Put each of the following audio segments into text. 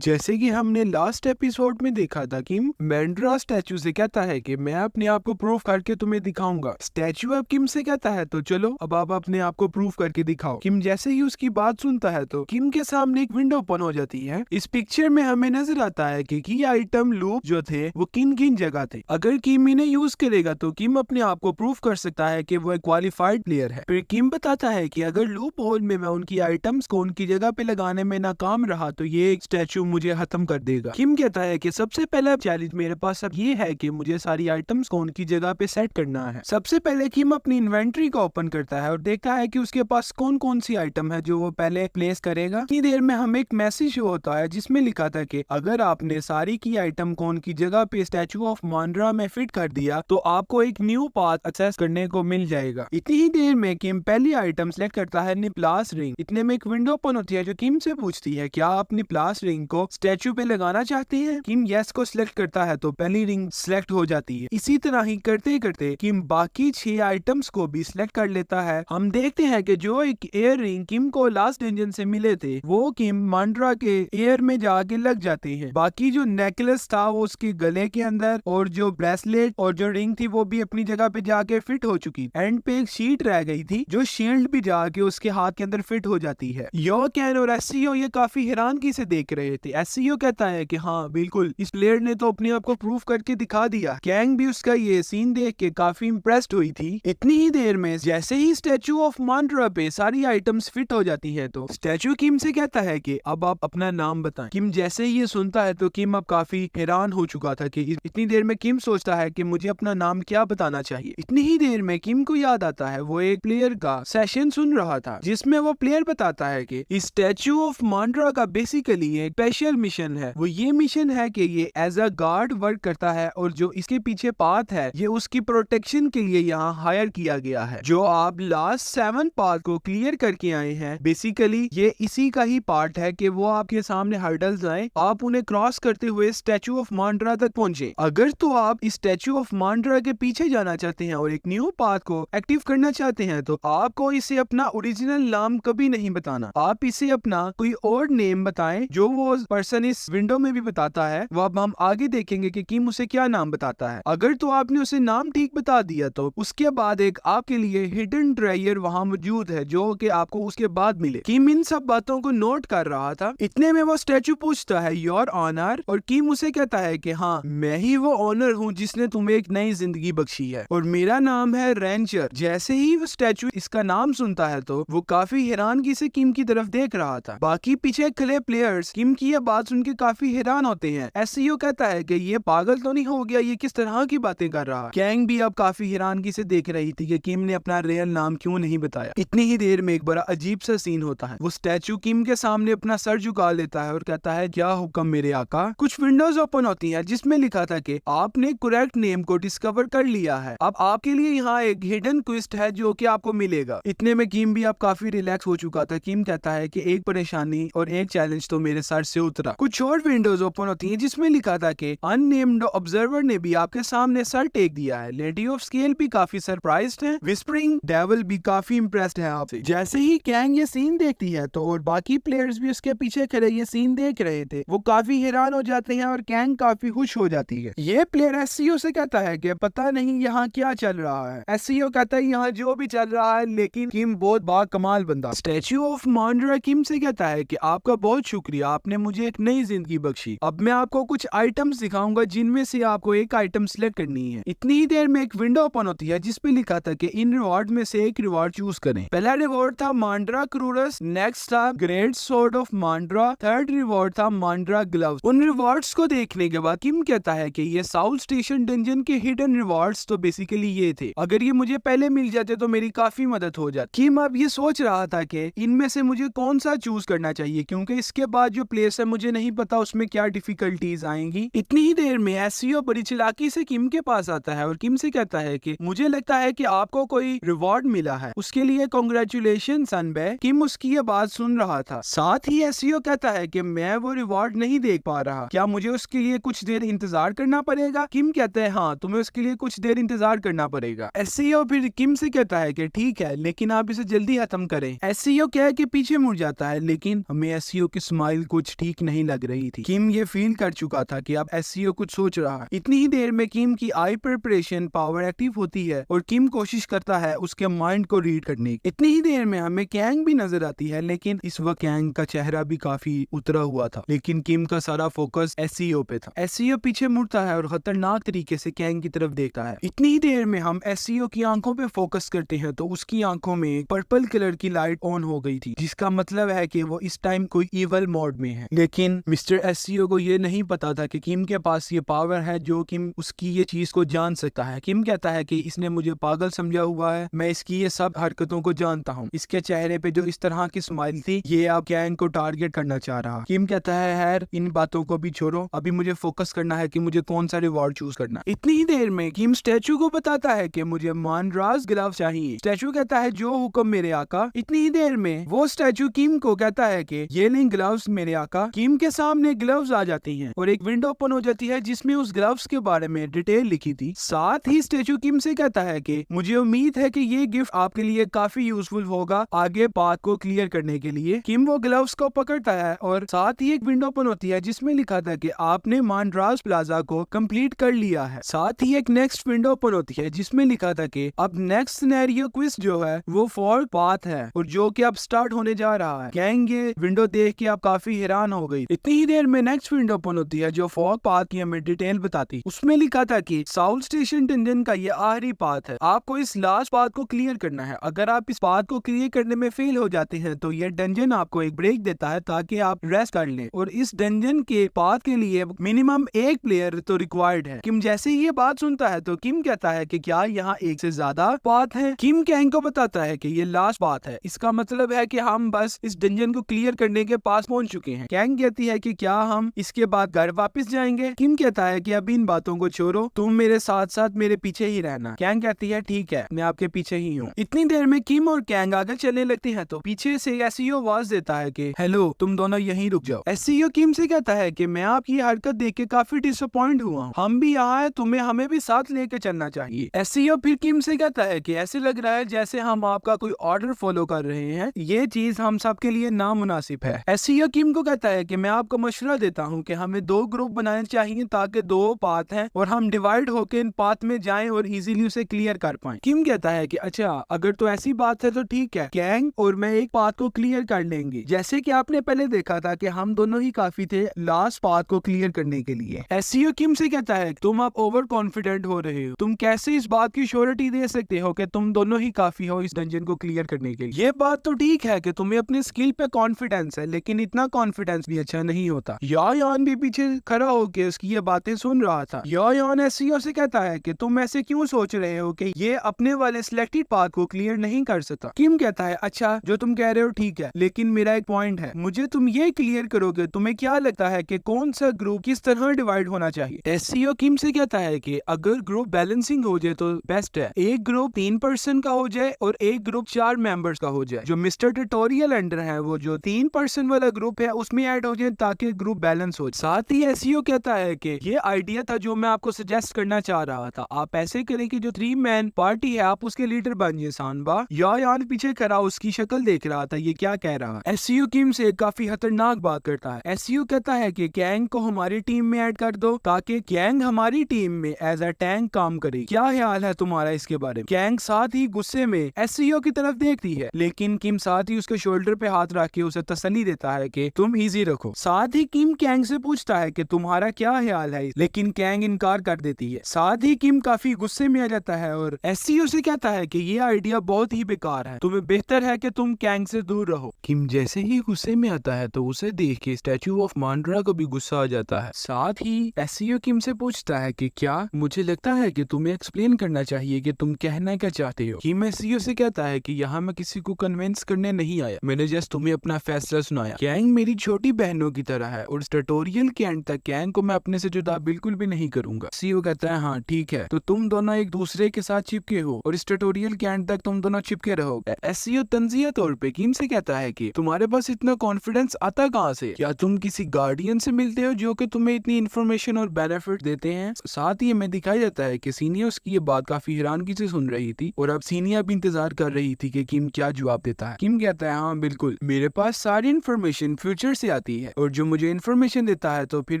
जैसे कि हमने लास्ट एपिसोड में देखा था किम मैंड्रा स्टैचू से कहता है कि मैं अपने आप को प्रूफ करके तुम्हें दिखाऊंगा। स्टैचू अब किम से कहता है तो चलो अब आप अपने आप को प्रूफ करके दिखाओ। किम जैसे ही उसकी बात सुनता है तो किम के सामने एक विंडो ओपन हो जाती है। इस पिक्चर में हमें नजर आता है कि की आइटम लूप जो थे वो किन किन जगह थे। अगर किम इन्हें यूज करेगा तो किम अपने आप को प्रूफ कर सकता है कि वो एक क्वालिफाइड प्लेयर है। फिर किम बताता है कि अगर लूप होल में मैं उनकी आइटम्स को उनकी जगह पे लगाने में नाकाम रहा तो ये एक स्टैचू मुझे खत्म कर देगा। किम कहता है कि सबसे पहला चैलेंज मेरे पास अब ये है कि मुझे सारी आइटम्स को उनकी जगह पे सेट करना है। सबसे पहले किम अपनी इन्वेंट्री को ओपन करता है और देखता है कि उसके पास कौन कौन सी आइटम है जो वो पहले प्लेस करेगा। इतनी देर में हमें एक मैसेज होता है जिसमें लिखा था कि अगर आपने सारी की आइटम को उनकी जगह पे स्टैचू ऑफ मांड्रा में फिट कर दिया तो आपको एक न्यू पाथ एक्सेस करने को मिल जाएगा। इतनी ही देर में किम पहली आइटम सेलेक्ट करता है निप्लास रिंग। इतने में एक विंडो ओपन होती है जो किम से पूछती है क्या आप निप्लास रिंग को स्टैचू पे लगाना चाहते हैं। किम यस को सिलेक्ट करता है तो पहली रिंग सिलेक्ट हो जाती है। इसी तरह ही करते करते किम बाकी 6 आइटम्स को भी सिलेक्ट कर लेता है। हम देखते हैं कि जो एक एयर रिंग किम को लास्ट डंजन से मिले थे वो किम मांड्रा के एयर में जाके लग जाते हैं। बाकी जो नेकलेस था वो उसके गले के अंदर और जो ब्रेसलेट और जो रिंग थी वो भी अपनी जगह पे जाके फिट हो चुकी। एंड पे एक शीट रह गई थी जो शील्ड भी जाके उसके हाथ के अंदर फिट हो जाती है। यो कैन और एससीओ ये काफी हैरानगी से देख रहे थे। एससीओ कहता है कि हाँ बिल्कुल इस प्लेयर ने तो अपने आप को प्रूव करके दिखा दिया। कैंग भी उसका ये सीन देख के काफी इम्प्रेस्ड हुई थी। इतनी ही देर में जैसे ही स्टैचू ऑफ मांड्रा पे सारी आइटम्स फिट हो जाती है तो स्टैचू किम से कहता है कि अब आप अपना नाम बताएं। किम जैसे ही ये सुनता है तो किम अब काफी हैरान हो चुका था कि इतनी देर में किम सोचता है कि मुझे अपना नाम क्या बताना चाहिए। इतनी ही देर में किम को याद आता है वो एक प्लेयर का सेशन सुन रहा था जिसमें वो प्लेयर बताता है कि इस स्टैचू ऑफ मांड्रा का बेसिकली एक स्पेशल मिशन है। वो ये मिशन है कि ये एज अ गार्ड वर्क करता है और जो इसके पीछे पाथ है ये उसकी प्रोटेक्शन के लिए यहाँ हायर किया गया है। जो आप लास्ट 7 पाथ को क्लियर करके आए हैं बेसिकली ये इसी का ही पार्ट है कि वो आपके सामने हर्डल्स आए आप उन्हें क्रॉस करते हुए स्टैचू ऑफ मांड्रा तक पहुंचे। अगर तो आप इस स्टैचू ऑफ मांड्रा के पीछे जाना चाहते हैं और एक न्यू पाथ को एक्टिव करना चाहते हैं तो आपको इसे अपना ओरिजिनल नाम कभी नहीं बताना। आप इसे अपना कोई और नेम बताएं जो वो पर्सन इस विंडो में भी बताता है। वो अब हम आगे देखेंगे कि किम उसे क्या नाम बताता है। अगर तो आपने उसे नाम ठीक बता दिया तो उसके बाद एक आपके लिए हिडन ट्रेजर वहां मौजूद है जो कि आपको उसके बाद मिले। किम इन सब बातों को नोट कर रहा था। इतने में वो स्टैचू पूछता है योर ऑनर और किम उसे कहता है कि हाँ मैं ही वो ऑनर हूँ जिसने तुम्हें एक नई जिंदगी बख्शी है और मेरा नाम है रेंजर। जैसे ही वो स्टैचू इसका नाम सुनता है तो वो काफी हैरानगी से किम की तरफ देख रहा था। बाकी पीछे खड़े प्लेयर्स किम की ये बात सुन के काफी हैरान होते हैं। एससीओ कहता है कि ये पागल तो नहीं हो गया, ये किस तरह की बातें कर रहा है। कैंग भी अब काफी हैरानगी से देख रही थी कि किम ने अपना रियल नाम क्यों नहीं बताया। इतनी ही देर में एक बड़ा अजीब सा सीन होता है। वो स्टैचू किम के सामने अपना सर झुका लेता है और कहता है क्या हुक्म मेरे आका। कुछ विंडोज ओपन होती है जिसमें लिखा था कि आपने करेक्ट नेम को डिस्कवर कर लिया है। अब आपके लिए यहाँ एक हिडन क्विस्ट है जो कि आपको मिलेगा। इतने में किम भी अब काफी रिलैक्स हो चुका था। किम कहता है कि एक परेशानी और एक चैलेंज तो मेरे सर से उतरा। कुछ और विंडोज ओपन होती हैं जिसमें लिखा था कि अननेम्ड ऑब्जर्वर ने भी आपके सामने सर टेक दिया है। लेडी ऑफ स्केल भी काफी सरप्राइज्ड है। विस्परिंग डेविल भी काफी इंप्रेस्ड है आपसे। जैसे ही कैंग ये सीन देखती है तो और बाकी प्लेयर्स भी उसके पीछे खड़े ये सीन देख रहे थे वो काफी हैरान हो जाते हैं और कैंग काफी खुश हो जाती है। ये प्लेयर एससीओ से कहता है कि पता नहीं यहाँ क्या चल रहा है। एससीओ कहता है यहाँ जो भी चल रहा है लेकिन किम बहुत बाकमाल बंदा। स्टैचू ऑफ मांड्रा किम से कहता है कि आपका बहुत शुक्रिया, आपने मुझे एक नई जिंदगी बख्शी। अब मैं आपको कुछ आइटम्स दिखाऊंगा जिनमें से आपको एक आइटम सिलेक्ट करनी है। इतनी ही देर में एक विंडो ओपन होती है जिसपे लिखा था कि इन रिवॉर्ड में से एक रिवॉर्ड चूज करें। पहला रिवॉर्ड था मांड्रा क्रूरस, नेक्स्ट था great sword of Mandra, third reward था मांड्रा ग्लव्स। उन रिवॉर्ड्स को देखने के बाद किम कहता है कि ये साउथ स्टेशन डंजन के हिडन रिवॉर्ड्स तो बेसिकली ये थे। अगर ये मुझे पहले मिल जाते तो मेरी काफी मदद हो जाती। किम अब ये सोच रहा था कि इनमें से मुझे कौन सा चूज करना चाहिए क्योंकि इसके बाद जो प्लेस है मुझे नहीं पता उसमें क्या डिफिकल्टीज आएंगी। इतनी ही देर में एससीओ बड़ी चालाकी से किम के पास आता है और किम से कहता है कि मुझे लगता है कि आपको कोई रिवॉर्ड मिला है, उसके लिए कांग्रेचुलेशन सनबे। किम उसकी ये बात सुन रहा था। साथ ही एससीओ कहता है कि मैं वो रिवॉर्ड नहीं देख पा रहा, क्या मुझे उसके लिए कुछ देर इंतजार करना पड़ेगा। किम कहता है हाँ तुम्हें उसके लिए कुछ देर इंतजार करना पड़ेगा। एससीओ फिर किम से कहता है कि ठीक है लेकिन आप इसे जल्दी खत्म करें। एससीओ कह के पीछे मुड़ जाता है लेकिन हमें एससीओ की स्माइल कुछ ठीक ठीक नहीं लग रही थी। किम ये फील कर चुका था कि अब एससीओ कुछ सोच रहा है। इतनी ही देर में किम की आई प्रिपरेशन पावर एक्टिव होती है और किम कोशिश करता है उसके माइंड को रीड करने की। इतनी ही देर में हमें कैंग भी नजर आती है, लेकिन इस वक्त कैंग का चेहरा भी काफी उतरा हुआ था, लेकिन किम का सारा फोकस एससीओ पे था। एससीओ पीछे मुड़ता है और खतरनाक तरीके से कैंग की तरफ देखता है। इतनी ही देर में हम एससीओ की आंखों पे फोकस करते हैं तो उसकी आंखों में पर्पल कलर की लाइट ऑन हो गई थी, जिसका मतलब है कि वो इस टाइम कोई इवल मोड में है। लेकिन मिस्टर एससीओ को ये नहीं पता था कि किम के पास ये पावर है जो किम उसकी ये चीज को जान सकता है। किम कहता है कि इसने मुझे पागल समझा हुआ है, मैं इसकी ये सब हरकतों को जानता हूँ। इसके चेहरे पे जो इस तरह की स्माइल थी, ये आप कैंग को टारगेट करना चाह रहा। किम कहता है यार इन बातों को भी छोड़ो, अभी मुझे फोकस करना है कि मुझे कौन सा रिवॉर्ड चूज करना। इतनी ही देर में किम स्टैचू को बताता है कि मुझे मानराज ग्लव चाहिए। स्टैचू कहता है जो हुक्म मेरे आका। इतनी ही देर में वो स्टैचू किम को कहता है कि ये लें ग्लव्स मेरे आका। किम के सामने ग्लव्स आ जाती हैं और एक विंडो ओपन हो जाती है जिसमें उस ग्लव्स के बारे में डिटेल लिखी थी। साथ ही स्टैचू किम से कहता है कि मुझे उम्मीद है कि ये गिफ्ट आपके लिए काफी यूजफुल होगा आगे पाथ को क्लियर करने के लिए। किम वो ग्लव्स को पकड़ता है और साथ ही एक विंडो ओपन होती है जिसमें लिखा था कि आपने मानराज प्लाजा को कंप्लीट कर लिया है। साथ ही एक नेक्स्ट विंडो ओपन होती है जिसमें लिखा था कि अब नेक्स्ट सिनेरियो क्विज जो है वो फॉर पाथ है और जो कि अब स्टार्ट होने जा रहा है। कैंग ये विंडो देख के आप काफी हैरान हो गई। इतनी ही देर में नेक्स्ट विंडो ओपन होती है जो फॉर पाथ की हमें डिटेल बताती। उसमें लिखा था कि साउथ स्टेशन डंजन का ये आखिरी पाथ है, आपको इस लास्ट पाथ को क्लियर करना है। अगर आप इस पाथ को क्लियर करने में फेल हो जाते हैं तो ये डंजन आपको एक ब्रेक देता है ताकि आप रेस्ट कर लें, और इस डंजन के पाथ के लिए मिनिमम एक प्लेयर तो रिक्वायर्ड है। किम जैसे ही ये बात सुनता है तो किम कहता है कि क्या यहाँ एक से ज्यादा पाथ है। किम कैंग को बताता है कि ये लास्ट पाथ है, इसका मतलब है कि हम बस इस डंजन को क्लियर करने के पास पहुंच चुके हैं। कैंग कहती है कि क्या हम इसके बाद घर वापस जाएंगे। किम कहता है कि अभी इन बातों को छोड़ो, तुम मेरे साथ साथ मेरे पीछे ही रहना। कैंग कहती है ठीक है, मैं आपके पीछे ही हूँ। इतनी देर में किम और कैंग आगे चलने लगते हैं तो पीछे से एससीओ आवाज देता है कि हेलो, तुम दोनों यहीं रुक जाओ। एससीओ किम से कहता है कि मैं आपकी हरकत देख के काफी डिसअपॉइंट हुआ हूँ, हम भी यहाँ है, तुम्हें हमें भी साथ लेके चलना चाहिए। एससीओ फिर किम से कहता है कि ऐसे लग रहा है जैसे हम आपका कोई ऑर्डर फॉलो कर रहे हैं, ये चीज हम सब के लिए नामुनासिब है। एससीओ किम को कहता है कि मैं आपको मशवरा देता हूँ कि हमें दो ग्रुप बनाने चाहिए ताकि दो पाथ हैं और हम डिवाइड होकर इन पाथ में जाएं और इजीली उसे क्लियर कर पाएं। किम कहता है कि अच्छा अगर तो ऐसी बात है तो ठीक है, कैंग और मैं एक पाथ को क्लियर कर लेंगे। जैसे कि आपने पहले देखा था कि हम दोनों ही काफी थे लास्ट पाथ को क्लियर करने के लिए। एससीओ किम से कहता है तुम आप ओवर कॉन्फिडेंट हो रहे हो, तुम कैसे इस बात की श्योरिटी दे सकते हो कि तुम दोनों ही काफी हो इस डंजन को क्लियर करने के लिए। ये बात तो ठीक है कि तुम्हें अपने स्किल पे कॉन्फिडेंस है, लेकिन इतना कॉन्फिडेंस भी अच्छा नहीं होता। यान भी पीछे खड़ा होकर उसकी ये बातें सुन रहा था। यान एससीओ से कहता है कि तुम ऐसे क्यों सोच रहे हो कि ये अपने वाले सिलेक्टेड पाथ को क्लियर नहीं कर सकता। किम कहता है अच्छा जो तुम कह रहे हो ठीक है, लेकिन मेरा एक पॉइंट है, मुझे तुम ये क्लियर करोगे तुम्हें क्या लगता है कि कौन सा ग्रुप किस तरह डिवाइड होना चाहिए। एससीओ किम से कहता है कि अगर ग्रुप बैलेंसिंग हो जाए तो बेस्ट है, एक ग्रुप 3 पर्सन का हो जाए और एक ग्रुप 4 मेंबर्स का हो जाए। जो मिस्टर ट्यूटोरियल अंडर है वो जो 3 पर्सन वाला ग्रुप है उसमें ऐड हो जाए ताकि ग्रुप बैलेंस हो। साथ ही एससीओ कहता है कि ये आइडिया था जो मैं आपको सजेस्ट करना चाह रहा था, आप ऐसे करें कि जो 3 मैन पार्टी है आप उसके लीडर बन जाए। सानबा यान पीछे खड़ा उसकी शक्ल देख रहा था ये क्या कह रहा है। एससीओ किम से काफी खतरनाक बात करता है। एससीओ कहता है कि कैंग को हमारी टीम में ऐड कर दो ताकि कैंग हमारी टीम में एज अ टैंक काम करे। क्या ख्याल है तुम्हारा इसके बारे में। कैंग साथ ही गुस्से में एससीओ की तरफ देखती है, लेकिन किम साथ ही उसके शोल्डर पे हाथ रख के उसे तसल्ली देता है कि तुम इजी रखो। साथ ही किम कैंग से पूछता है कि तुम्हारा क्या ख्याल है, लेकिन कैंग इनकार कर देती है। साथ ही किम काफी गुस्से में आ जाता है और एससीओ से कहता है कि ये आइडिया बहुत ही बेकार है, तुम्हें बेहतर है कि तुम कैंग से दूर रहो। किम जैसे ही गुस्से में आता है तो उसे देख के स्टैचू ऑफ मांड्रा को भी गुस्सा आ जाता है। साथ ही एससीओ किम से पूछता है कि क्या मुझे लगता है कि तुम्हें एक्सप्लेन करना चाहिए कि तुम कहना क्या चाहते हो। किम एससीओ से कहता है कि यहाँ मैं किसी को कन्विंस करने नहीं आया, मैंने जस्ट तुम्हें अपना फैसला सुनाया। कैंग मेरी छोटी बहनों की तरह है और इस ट्यूटोरियल के एंड तक कैंग को मैं अपने से जुदा बिल्कुल भी नहीं करूंगा। एससीओ कहता है हाँ ठीक है, तो तुम दोनों एक दूसरे के साथ चिपके हो और इस ट्यूटोरियल के एंड तक तुम दोनों चिपके रहोगे। एससीओ तंजिया तौर पे किम से कहता है कि तुम्हारे पास इतना कॉन्फिडेंस आता कहाँ से, क्या तुम किसी गार्डियन से मिलते हो जो कि तुम्हें इतनी इन्फॉर्मेशन और बेनिफिट देते हैं। साथ ही हमें दिखाया जाता है कि सीनियर्स की ये बात काफी हैरानगी से सुन रही थी और अब सीनियर भी इंतजार कर रही थी कि किम क्या जवाब देता है। किम कहता है हाँ बिल्कुल, मेरे पास सारी इन्फॉर्मेशन फ्यूचर से आती है और जो मुझे इन्फॉर्मेशन देता है, तो फिर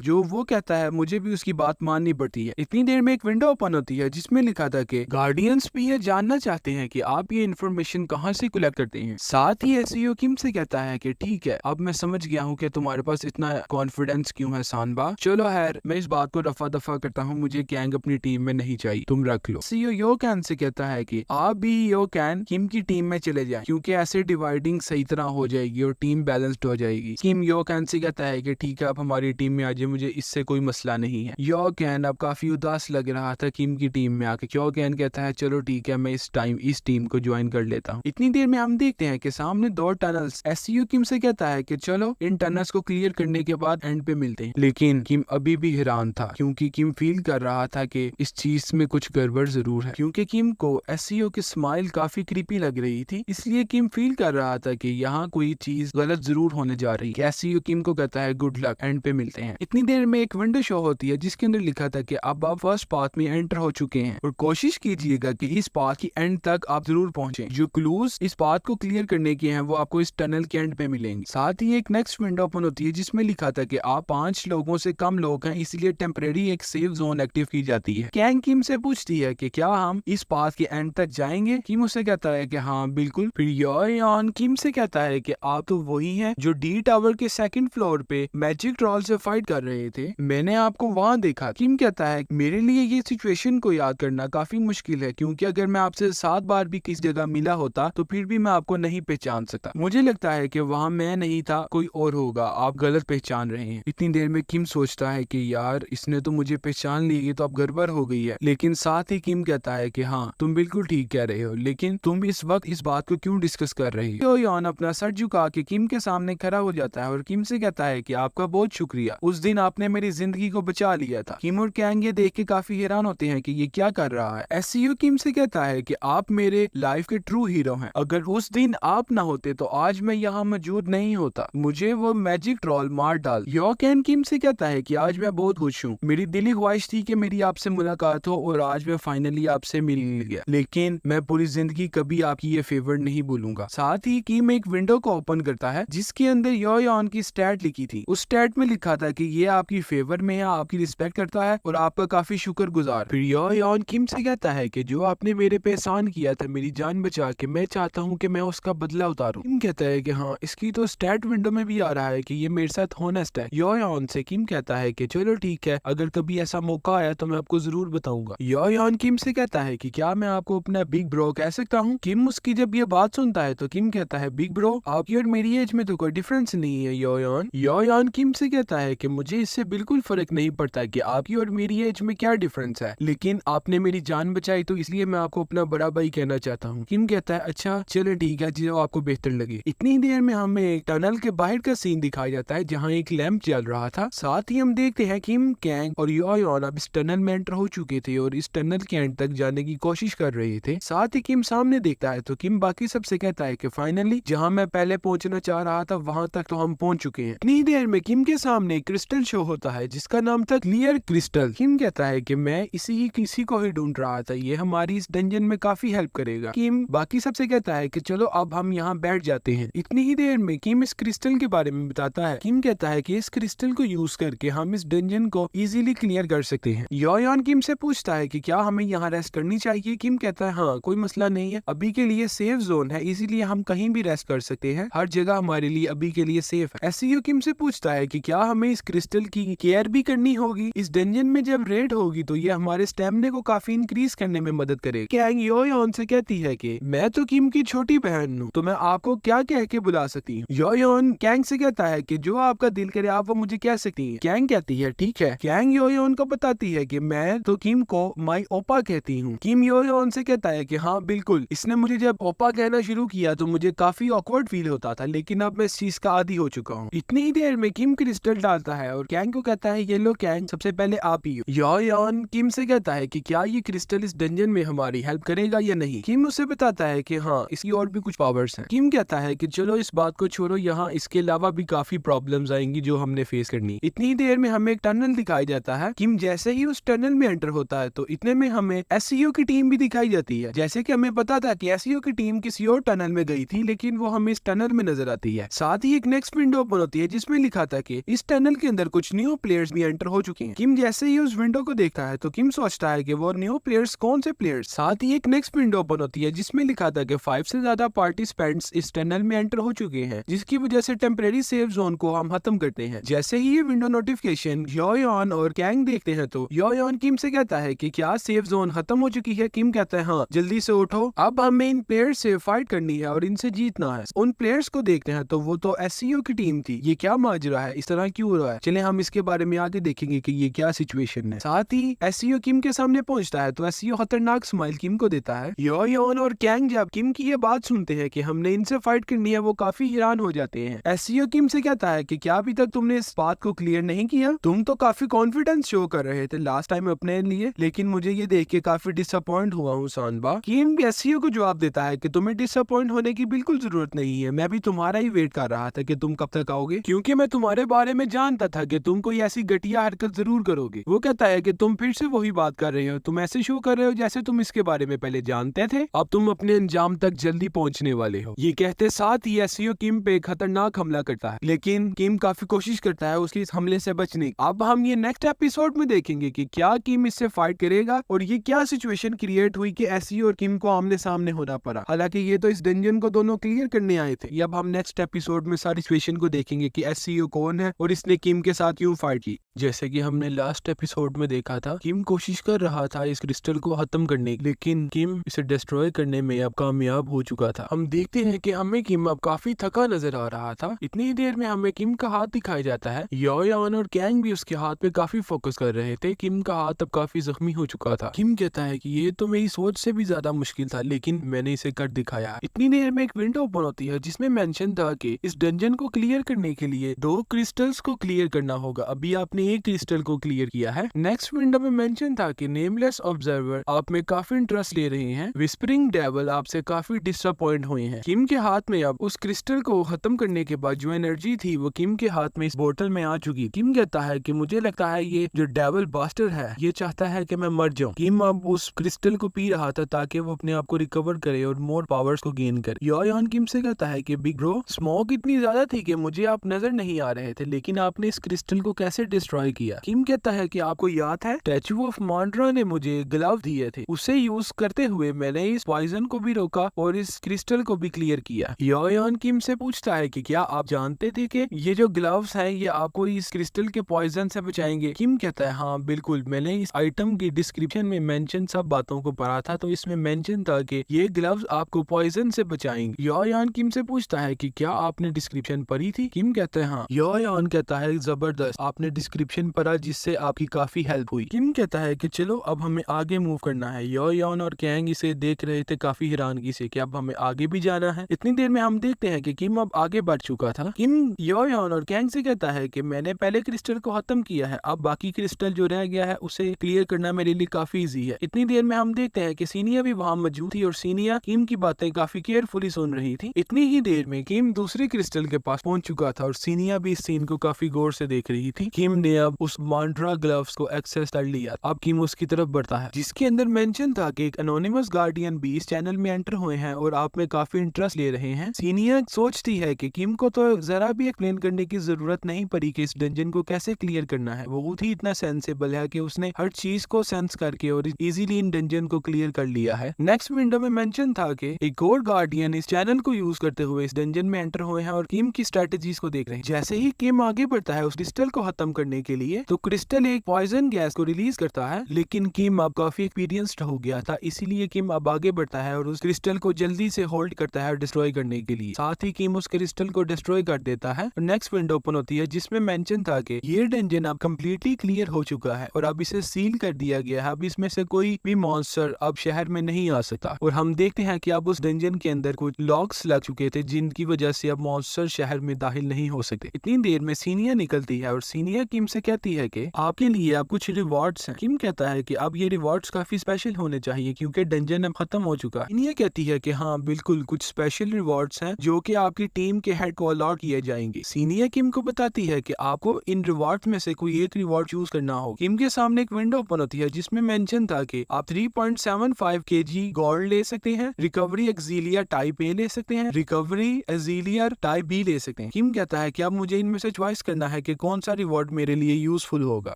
जो वो कहता है मुझे भी उसकी बात माननी पड़ती है। इतनी देर में एक विंडो ओपन होती है जिसमें लिखा था कि गार्डियंस भी ये जानना चाहते हैं कि आप ये इन्फॉर्मेशन कहाँ से कलेक्ट करते हैं। साथ ही एसईओ किम से कहता है कि ठीक है, अब मैं समझ गया हूँ कि तुम्हारे पास इतना कॉन्फिडेंस क्यों है सानबा। चलो खैर, मैं इस बात को रफा दफा करता हूँ, मुझे कैंग अपनी टीम में नहीं चाहिए, तुम रख लो। सीईओ यो कैन से कहता है कि आप भी यो कैन किम की टीम में चले जाएं, क्योंकि ऐसे डिवाइडिंग सही तरह हो जाएगी और टीम बैलेंस्ड हो जाएगी। किम यो कैन से कहता है कि ठीक है, आप हमारी टीम में आ जाए, मुझे इससे कोई मसला नहीं है। यो कैन अब काफी उदास लग रहा था किम की टीम में आके। यो कैन कहता है चलो ठीक है, मैं इस टीम को ज्वाइन कर लेता हूँ। इतनी देर में हम देखते हैं कि सामने 2 टनल्स। एसईओ किम से कहता है कि चलो इन टनल्स को क्लियर करने के बाद एंड पे मिलते हैं। लेकिन किम अभी भी हैरान था, क्योंकि किम फील कर रहा था कि इस चीज में कुछ गड़बड़ जरूर है, क्योंकि किम को एसईओ की स्माइल काफी क्रीपी लग रही थी। इसलिए किम फील कर रहा था कि यहाँ कोई चीज गलत जरूर होने जा रही है। एसईओ किम को कहता है गुड लक, एंड पे मिलते हैं। इतनी देर में एक विंडो शो होती है जिसके अंदर लिखा था कि अब आप फर्स्ट पाथ में एंटर हो चुके हैं और कोशिश कीजिएगा कि इस पाथ की एंड तक आप जरूर पहुंचे। जो क्लूज इस पाथ को क्लियर करने के हैं वो आपको इस टनल के एंड पे मिलेंगे। साथ ही एक नेक्स्ट विंडो ओपन होती है जिसमें लिखा था कि आप 5 लोगों से कम लोग हैं, इसलिए टेम्परेरी एक सेफ जोन एक्टिव की जाती है। कैंग किम से पूछती है कि क्या हम इस पाथ के एंड तक जाएंगे। किम उसे कहता है कि हाँ बिल्कुल। फिर योन किम से कहता है कि आप तो वही हैं जो डी टावर के 2nd फ्लोर पे मैजिक ट्रॉल से फाइट कर रहे थे, मैंने आपको वहाँ देखा। किम कहता है मेरे लिए ये सिचुएशन को याद करना काफी मुश्किल है, क्योंकि अगर मैं आपसे 7 बार भी किस जगह मिला होता तो फिर भी मैं आपको नहीं पहचान सकता। मुझे लगता है कि वहाँ मैं नहीं था, कोई और होगा, आप गलत पहचान रहे हैं। इतनी देर में किम सोचता है कि यार इसने तो मुझे पहचान ली, तो अब गड़बड़ हो गई है। लेकिन साथ ही किम कहता है कि हाँ तुम बिल्कुल ठीक कह रहे हो, लेकिन तुम इस वक्त इस बात को क्यों डिस्कस कर रही हो। योन अपना सर झुका के किम के सामने खड़ा हो जाता है और किम से कहता है कि आपका बहुत शुक्रिया, उस दिन आपने मेरी जिंदगी को बचा लिया था। किम और कैंग ये देख के काफी हैरान होते हैं कि ये क्या कर रहा है। एसईओ किम से कहता है कि आप मेरे लाइफ के ट्रू हीरो हैं, अगर उस दिन आप ना होते तो आज मैं यहाँ मौजूद नहीं होता, मुझे वो मैजिक ट्रॉल मार डाल। यो कैन किम से कहता है कि आज मैं बहुत खुश हूँ, मेरी दिली ख्वाहिश थी कि मेरी आपसे मुलाकात हो और आज मैं फाइनली आपसे मिल गया, लेकिन मैं पूरी जिंदगी कभी आपकी ये फेवर नहीं भूलूंगा। साथ ही किम एक विंडो को ओपन करता है जिसके अंदर योन की स्टैट लिखी थी। उस स्टैट में लिखा था कि ये आपकी फेवर में है, आपकी रिस्पेक्ट करता है और आपका काफी शुक्रगुजार। फिर योन किम से कहता है कि जो आपने मेरे पे एहसान किया था मेरी जान बचा के, मैं चाहता हूँ कि मैं उसका बदला उतारूं। किम कहता है कि हाँ इसकी तो स्टैट विंडो में भी आ रहा है कि ये मेरे साथ होनेस्ट है। योन से किम कहता है कि चलो ठीक है, अगर कभी ऐसा मौका आया तो मैं आपको जरूर बताऊंगा। योन किम से कहता है कि क्या मैं आपको अपना बिग ब्रो कह सकता हूँ। किम उसकी जब ये बात सुनता है तो किम कहता है बिग ब्रो, आपकी और मेरी एज में तो कोई डिफरेंस नहीं है। योन किम से कहता है कि मुझे इससे बिल्कुल फर्क नहीं पड़ता कि आपकी और मेरी एज में क्या डिफरेंस है, लेकिन आपने मेरी जान बचाई तो इसलिए मैं आपको अपना बड़ा भाई कहना चाहता हूँ। किम कहता है अच्छा चलो ठीक है, जो आपको बेहतर लगे। इतनी देर में हमें एक टनल के बाहर का सीन दिखाया जाता है जहाँ एक लैंप जल रहा था। साथ ही हम देखते हैं किम, कैंग और योन अब इस टनल में एंटर हो चुके थे और इस टनल के एंड तक जाने की कोशिश कर रहे थे। साथ ही किम सामने देखता है तो किम बाकी सबसे कहता है कि फाइनली जहाँ मैं पहले पहुंचना चाह रहा था वहां तक तो हम पहुंच चुके हैं। इतनी देर में किम के सामने क्रिस्टल शो होता है जिसका नाम था क्लियर क्रिस्टल। किम कहता है कि मैं किसी को ही ढूंढ रहा था, ये हमारी इस डंजन में काफी हेल्प करेगा। किम बाकी सबसे कहता है कि चलो अब हम यहाँ बैठ जाते हैं। इतनी ही देर में किम इस क्रिस्टल के बारे में बताता है। किम कहता है कि इस क्रिस्टल को यूज करके हम इस डंजन को इजीली क्लियर कर सकते हैं। योन किम से पूछता है कि क्या हमें यहाँ रेस्ट करनी चाहिए। किम कहता है हाँ कोई मसला नहीं है, अभी के लिए सेफ जोन है, इसीलिए हम कहीं भी रेस्ट कर सकते हैं, हर जगह हमारे लिए अभी के लिए सेफ है। एसईओ किम से पूछता है कि क्या हमें इस क्रिस्टल की केयर भी करनी होगी, इस डंजन में जब रेड होगी तो ये हमारे स्टेमिना को काफी इंक्रीज करने में मदद करेगी। कैंग योन से कहती है कि मैं तो किम की छोटी बहन हूँ, तो मैं आपको क्या कह के बुला सकती हूँ। योन कैंग से कहता है कि जो आपका दिल करे आप वो मुझे कह सकती है। कैंग कहती है ठीक है। कैंग योन को बताती है कि मैं तो किम को माई ओपा कहती हूँ। किम योन से कहता है कि हाँ बिल्कुल, इसने मुझे जब ओपा कहना शुरू किया तो मुझे काफी ऑकवर्ड फील होता था, लेकिन अब मैं इस चीज का आदी हो चुका हूँ। इतनी ही देर में किम क्रिस्टल डालता है और कैंग को कहता है ये लो कैंग, सबसे पहले आप ही हो। योन किम से कहता है कि क्या ये क्रिस्टल इस डंजन में हमारी हेल्प करेगा या नहीं। किम उसे बताता है कि हाँ इसकी और भी कुछ पावर्स हैं। किम कहता है कि चलो इस बात को छोड़ो, यहाँ इसके अलावा भी काफी प्रॉब्लम्स आएंगी जो हमने फेस करनी। इतनी देर में हमें एक टनल दिखाई जाता है। किम जैसे ही उस टनल में एंटर होता है तो इतने में हमें एसईओ की टीम भी दिखाई जाती है। जैसे कि हमें पता था कि एसईओ की टीम किसी और टनल में गई थी, लेकिन वो हमें इस टनल में नजर आती है। साथ ही एक नेक्स्ट विंडो ओपन होती है जिसमें लिखा था कि इस टनल के अंदर कुछ न्यू प्लेयर्स भी एंटर हो चुके हैं। किम जैसे ही उस विंडो को देखता है तो किम सोचता है कि वो न्यू प्लेयर्स कौन से प्लेयर्स। साथ ही एक नेक्स्ट विंडो ओपन होती है जिसमें लिखा था कि 5 से ज्यादा पार्टिसिपेंट्स इस टनल में एंटर हो चुके हैं, जिसकी वजह से टेम्परेरी सेफ जोन को हम खत्म करते हैं। जैसे ही ये विंडो नोटिफिकेशन योयन और कैंग देखते हैं तो योयन किम से कहता है कि क्या सेफ जोन खत्म हो चुकी है। किम कहता है हाँ, जल्दी से उठो, अब हमें इन प्लेयर्स से फाइट करनी है और इनसे जीतना है। उन प्लेयर्स को देखते हैं तो वो तो एससीओ की टीम थी। ये क्या माजरा है, इस तरह क्यों हो रहा है? चले हम इसके बारे में आगे देखेंगे कि ये क्या सिचुएशन है। साथ ही एससीओ किम के सामने पहुंचता है तो एससीओ खतरनाक स्माइल किम को देता है। योयन और कैंग जब किम की ये बात सुनते हैं कि हमने इनसे फाइट करनी है वो काफी हैरान हो जाते हैं। एससीओ किम से कहता है कि क्या अभी तक तुमने इस बात को क्लियर नहीं किया? तुम तो काफी कॉन्फिडेंस शो कर रहे थे लास्ट टाइम अपने लिए, लेकिन मुझे ये देख के काफी डिसअपॉइंट हुआ हूँ सानबा। किम एससीओ को जवाब देता है कि तुम्हें डिसअपॉइंट होने की बिल्कुल जरूरत नहीं है, मैं भी तुम्हारा ही वेट कर रहा था कि तुम कब तक आओगे, क्योंकि मैं तुम्हारे बारे में जानता था कि तुम कोई ऐसी घटिया हरकत जरूर करोगे। वो कहता है कि तुम फिर से वही बात कर रहे हो, तुम ऐसे शो कर रहे हो जैसे तुम इसके बारे में पहले जानते थे, अब तुम अपने अंजाम तक जल्दी पहुंचने वाले हो। ये कहते साथ ही एससीओ किम पे खतरनाक हमला करता है, लेकिन किम काफी कोशिश करता है उसके इस हमले से बचने की। अब हम ये नेक्स्ट एपिसोड में देखेंगे कि क्या किम इससे फाइट करेगा और ये क्या सिचुएशन क्रिएट हुई कि एससीओ और किम को आमने सामने होना पड़ा। हालांकि ये तो इस डंजन को दोनों क्लियर करने आए थे। अब हम नेक्स्ट एपिसोड में सारी सिचुएशन को देखेंगे कि एससीओ कौन है और इसने किम के साथ क्यों फाइट की। जैसे कि हमने लास्ट एपिसोड में देखा था, किम कोशिश कर रहा था इस क्रिस्टल को खत्म करने की, लेकिन किम इसे डिस्ट्रॉय करने में अब कामयाब हो चुका था। हम देखते हैं कि हमें किम अब काफी थका नजर आ रहा था। इतनी देर में हमें किम का हाथ दिखाया जाता है। योयान और कैंग भी उसके हाथ पे काफी फोकस कर रहे थे। किम का हाथ अब काफी जख्मी हो चुका था। किम कहता है कि ये तो मेरी सोच से भी ज्यादा मुश्किल था, लेकिन मैंने इसे कर दिखाया। इतनी देर में एक विंडो ओपन होती है जिसमें मेंशन था कि इस डंजन को क्लियर करने के लिए 2 क्रिस्टल्स को क्लियर करना होगा। अभी आपने एक क्रिस्टल को क्लियर किया है। नेक्स्ट विंडो में मेंशन था कि नेमलेस ऑब्जर्वर आप में काफी इंटरेस्ट ले रहे हैं, विस्परिंग डेविल आपसे काफी डिसअपॉइंट हुए हैं। किम के हाथ में अब उस क्रिस्टल को खत्म करने के बाद जो एनर्जी थी वो किम के हाथ में इस बोतल में आ चुकी। किम कहता है कि मुझे लगता है ये जो डेविल बास्टर है ये चाहता है कि मैं मर जाऊं। किम अब उस क्रिस्टल को पी रहा था ताकि वो अपने आप को रिकवर करे और मोर पावर्स को गेन करे। योयान किम से कहता है कि बिग ब्रो, स्मोक इतनी ज्यादा थी कि मुझे आप नजर नहीं आ रहे थे, लेकिन आपने इस क्रिस्टल को कैसे डिस्ट्रॉय किया? किम कहता है कि आपको याद है स्टैचू ऑफ मॉन्ड्रा ने मुझे ग्लव दिए थे, उसे यूज करते हुए मैंने इस पॉइजन को भी रोका और इस क्रिस्टल को भी क्लियर किया। योयान किम से पूछता है कि क्या आप जानते थे कि ये जो ग्लव्स हैं ये आपको इस क्रिस्टल के पॉइजन से बचाएंगे? किम कहता है हाँ बिल्कुल, मैंने इस आइटम की डिस्क्रिप्शन में मेंशन सब बातों को पढ़ा था, तो इसमें मेंशन था कि ये ग्लव्स आपको पॉइजन से बचाएंगे। योयान किम से पूछता है कि क्या आपने डिस्क्रिप्शन पढ़ी थी? किम कहता है हाँ। योयान कहता है जबरदस्त, आपने डिस्क्रिप्शन पढ़ा जिससे आपकी काफी हेल्प हुई। किम कहता है कि चलो अब हमें आगे मूव करना है। योयान और कैंग इसे देख रहे थे काफी हैरानगी से कि अब हमें आगे भी जाना है। इतनी देर में हम देखते हैं कि किम अब आगे बढ़ चुका था। किम योयान और कैंग से कहता है कि मैंने पहले क्रिस्टल को खत्म किया है, अब बाकी क्रिस्टल जो रह गया है उसे क्लियर करना मेरे लिए काफी इजी है। इतनी देर में हम देखते हैं कि सीनिया भी वहाँ मौजूद थी और सीनिया किम की बातें काफी केयरफुली सुन रही थी। इतनी ही देर में किम दूसरे क्रिस्टल के पास पहुंच चुका था और सीनिया भी इस सीन को काफी गौर से देख रही थी। किम ने अब उस मॉन्ड्रा ग्लव्स को एक्सेस कर लिया। अब किम उसकी तरफ बढ़ता है जिसके अंदर मेंशन था कि एक एनोनिमस गार्डियन भी इस चैनल में एंटर हुए हैं और आप में काफी इंटरेस्ट ले रहे हैं। सीनिया सोचती है कि किम को तो जरा भी एक्सप्लेन करने की जरूरत नहीं पड़ी कि इस डंजन को कैसे क्लियर करना है। वो ही इतना सेंसेबल है कि उसने हर चीज को सेंस करके और इजीली इन डंजन को क्लियर कर लिया है। नेक्स्ट विंडो में मेंशन था कि एक और गार्डियन इस चैनल को यूज करते हुए इस डंजन में एंटर हुए हैं और किम की स्ट्रेटजीज को देख रहे हैं। जैसे ही किम आगे बढ़ता है उस क्रिस्टल को खत्म करने के लिए, तो क्रिस्टल एक पॉइजन गैस को रिलीज करता है, लेकिन किम अब काफी एक्सपीरियंस्ड हो गया था, इसीलिए किम अब आगे बढ़ता है और उस क्रिस्टल को जल्दी से होल्ड करता है डिस्ट्रॉय करने के लिए। साथ ही किम उस क्रिस्टल को डिस्ट्रॉय कर देता है। नेक्स्ट विंडो ओपन होती है जिसमें मेंशन था कि ये डंजन अब कम्प्लीटली क्लियर हो चुका है और अब इसे सील कर दिया गया है। अब इसमें से कोई भी मॉन्स्टर अब शहर में नहीं आ सकता और हम देखते हैं कि अब उस डंजन के अंदर कुछ लॉक्स लग चुके थे जिनकी वजह से अब मॉन्स्टर शहर में दाखिल नहीं हो सकते। इतनी देर में सीनिया निकलती है और सीनिया किम से कहती है कि आपके लिए अब कुछ रिवॉर्ड्स हैं। किम कहता है कि अब ये रिवॉर्ड्स काफी स्पेशल होने चाहिए क्योंकि डंजन अब खत्म हो चुका है। सीनिया कहती है कि हाँ बिल्कुल कुछ स्पेशल रिवॉर्ड्स हैं जो कि आपकी टीम के हेड को अलॉट किए जाएंगे। सीनिया किम को बताती है कि आपको इन रिवॉर्ड्स में से कोई एक रिवॉर्ड चूज करना हो। किम के सामने एक विंडो ओपन होती है जिसमें मेंशन था कि आप 3.75 kg गोल्ड ले सकते हैं, रिकवरी एक्सिलिया टाइप ए ले सकते हैं, रिकवरी एक्सिलिया टाइप बी ले सकते हैं। किम कहता है कि अब मुझे इनमें से चॉइस करना है कि कौन सा रिवॉर्ड मेरे लिए यूजफुल होगा।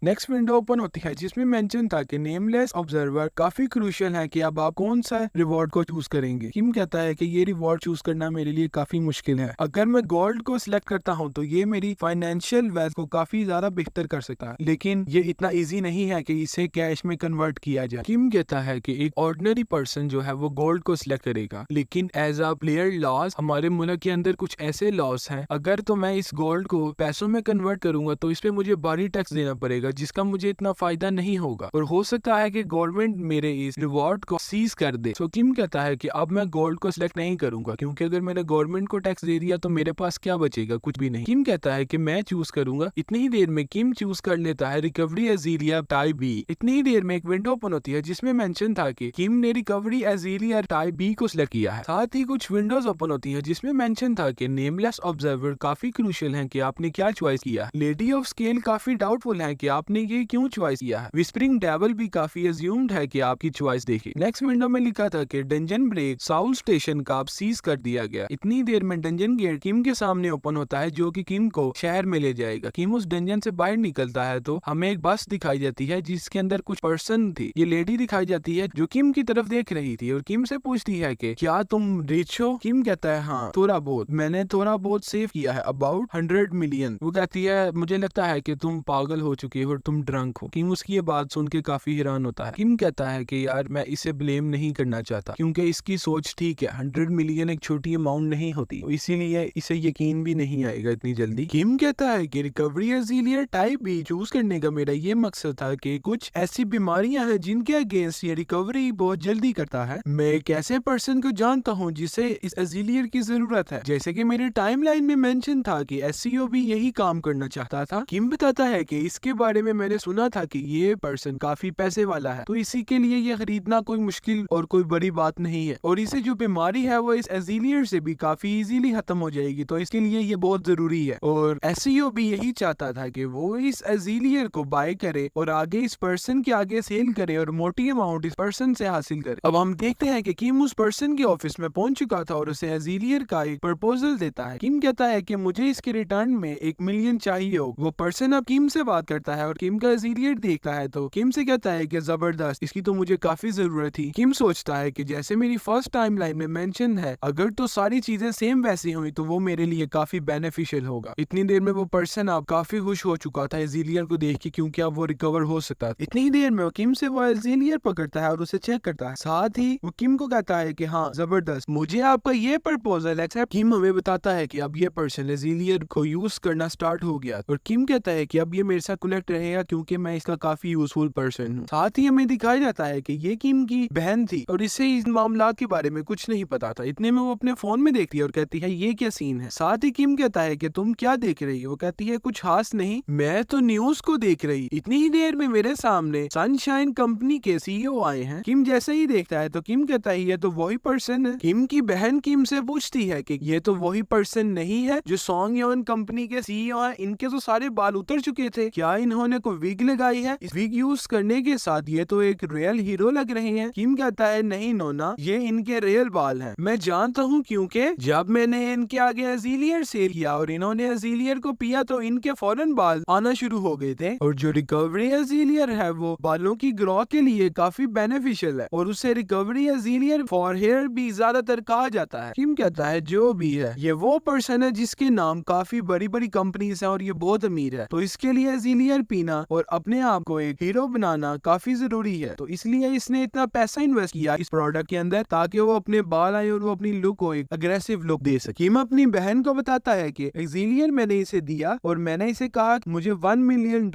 नेक्स्ट विंडो ओपन होती है जिसमें मेंशन था कि नेमलेस ऑब्जर्वर काफी क्रूशियल है कि अब आप कौन सा रिवॉर्ड को चूज करेंगे। किम कहता है कि ये रिवॉर्ड चूज करना मेरे लिए काफी मुश्किल है। अगर मैं गोल्ड को सिलेक्ट करता हूं तो ये मेरी फाइनेंशियल वेल्थ को काफी ज्यादा बेहतर कर सकता है, लेकिन ये इतना इजी नहीं है कि इसे कैश में कन्वर्ट किया जाए। किम कहता है कि एक ऑर्डिनरी पर्सन जो है वो गोल्ड को सिलेक्ट करेगा, लेकिन एज अ प्लेयर लॉज हमारे मुल्क के अंदर कुछ ऐसे लॉस हैं, अगर तो मैं इस गोल्ड को पैसों में कन्वर्ट करूंगा तो इस पे मुझे भारी टैक्स देना पड़ेगा जिसका मुझे इतना फायदा नहीं होगा और हो सकता है कि गवर्नमेंट मेरे इस रिवॉर्ड को सीज कर दे। सो किम कहता है कि अब मैं गोल्ड को सिलेक्ट नहीं करूंगा क्योंकि अगर मैंने गवर्नमेंट को टैक्स दे दिया तो मेरे पास क्या बचेगा, कुछ भी नहीं। किम कहता है कि मैं चूज करूंगा। इतनी ही देर में किम चूज कर लेता है रिकवरी एक्सिलिया टाइप बी। इतनी ही देर में एक विंडो ओपन होती है जिसमें मेंशन था कि किम ने रिकवरी एक्सिलिया टाइप बी को सिलेक्ट किया है। साथ ही कुछ विंडोज ओपन होती है जिसमें मेंशन था कि नेमलेस ऑब्जर्वर काफी क्रूशियल है कि आपने क्या चॉइस किया। लेडी ऑफ स्केल काफी डाउटफुल है कि आपने ये क्यों चॉइस किया है। विस्परिंग डेविल भी काफी अज्यूम्ड है कि आपकी चॉइस देखिए। नेक्स्ट विंडो में लिखा था कि डंजन ब्रेक साउल स्टेशन का अब सीज कर दिया गया। इतनी देर में डंजन गेट किम के सामने ओपन होता है जो कि किम को शहर में ले जाएगा। किम उस डंजन से बाहर निकलता है तो हमें एक बस दिखाई जाती है जिसके अंदर कुछ पर्सन थी। ये लेडी दिखाई जाती है जो किम की तरफ देख रही थी और किम से पूछती है कि क्या तुम रिच हो। किम कहता है हाँ थोड़ा बहुत, मैंने थोड़ा बहुत सेव किया है अबाउट 100 मिलियन। वो कहती है मुझे लगता है कि तुम पागल हो चुके हो और तुम ड्रंक हो। किम उसकी ये बात सुन के काफी हैरान होता है। किम कहता है कि यार मैं इसे ब्लेम नहीं करना चाहता क्योंकि इसकी सोच ठीक है, 100 मिलियन एक छोटी अमाउंट नहीं होती, तो इसीलिए इसे यकीन भी नहीं आएगा इतनी जल्दी। किम कहता है कि रिकवरी एक्सिलिया टाइप बी चूज करने का मेरा ये मकसद था कि कुछ ऐसी बीमारियां हैं जिनके अगेंस्ट ये रिकवरी बहुत जल्दी करता है। मैं एक ऐसे पर्सन को जानता हूँ जिसे इस एक्सिलियर की जरूरत है। जैसे कि मेरे टाइमलाइन में मेंशन था कि एससीओ भी यही काम करना चाहता था। किम बताता है कि इसके बारे में मैंने सुना था कि ये पर्सन काफी पैसे वाला है, तो इसी के लिए ये खरीदना कोई मुश्किल और कोई बड़ी बात नहीं है और इसे जो बीमारी है वो इस एक्सिलियर से भी काफी इजीली खत्म हो जाएगी, तो इसके लिए ये बहुत जरूरी है। और एससीओ भी यही चाहता था कि वो इस एक्सिलियर को बाय करे और आगे इस पर्सन के आगे सेल करे और मोटी अमाउंट इस पर्सन से हासिल करे। अब हम देखते हैं कि किम उस पर्सन के ऑफिस में पहुंच चुका था और उसे एक्सिलियर का एक प्रपोजल देता है। किम कहता है कि मुझे इसके रिटर्न में 1 मिलियन चाहिए हो। वो पर्सन अब किम से बात करता है और किम का एक्सिलियर देखता है तो किम से कहता है कि जबरदस्त, इसकी तो मुझे काफी जरूरत थी। किम सोचता है कि जैसे मेरी फर्स्ट टाइमलाइन में मेंशन है, अगर तो सारी चीजें सेम वैसी हुई तो वो मेरे लिए काफी बेनिफिशियल होगा। इतनी देर में वो पर्सन अब काफी खुश हो चुका था एक्सिलियर को देख के क्योंकि अब वो रिकवर हो सकता था। इतनी देर में किम से वो एक्सिलियर पकड़ता है और उसे चेक करता है। साथ ही वो किम को कहता है कि हाँ जबरदस्त, मुझे आपका ये प्रपोजल एक्सेप्ट। किम हमें बताता है कि अब ये पर्सन एक्सिलियर को यूज करना स्टार्ट हो गया और किम कहता है कि अब ये मेरे साथ कनेक्ट रहेगा क्योंकि मैं इसका काफी यूजफुल पर्सन हूँ। साथ ही हमें दिखाया जाता है कि ये किम की बहन थी और इसे इस मामला के बारे में कुछ नहीं पता था। इतने में वो अपने फोन में देखती है और कहती है ये क्या सीन है। साथ ही किम कहता है कि तुम क्या देख रही हो। वो कहती है कुछ खास नहीं, मैं तो न्यूज को देख रही। इतनी ही देर में मेरे सामने सनशाइन कंपनी के सीईओ आए हैं। किम जैसे ही देखता है तो किम कहता है ये तो वही पर्सन है। किम की बहन किम से पूछती है कि ये तो वही पर्सन नहीं है जो सॉन्गयोन कंपनी के सीईओ हैं, इनके तो सारे बाल उतर चुके थे, क्या इन्होंने कोई विग लगाई है। इस विग यूज करने के साथ ये तो एक रियल हीरो लग रहे हैं। किम कहता है नहीं नोना, ये इनके रियल बाल हैं, मैं जानता हूँ क्योंकि जब मैंने इनके आगे एक्सिलियर सेल किया और इन्होंने एक्सिलियर को पिया तो इनके फौरन बाल आना शुरू हो गए थे। और जो रिकवरी एक्सिलियर है वो बालों की ग्रो के लिए काफी बेनिफिशियल है और उसे रिकवरी एक्सिलियर फॉर हेयर भी ज्यादातर कहा जाता है। किम कहता है जो भी है ये वो पर्सन है जिसके नाम काफी बड़ी बड़ी कंपनीज है और ये बहुत अमीर है, तो इसके लिए एक्सिलियर पीना और अपने आप को एक हीरो बनाना काफी जरूरी है, तो इसलिए इसने इतना पैसा इन्वेस्ट किया इस प्रोडक्ट के अंदर ताकि वो अपने बाल आए और वो अपनी लुक को एक अग्रेसिव लुक दे सके। किम अपनी बहन को बताता है कि एक्सिलियर मैंने इसे दिया और मैंने इसे कहा मुझे $1 मिलियन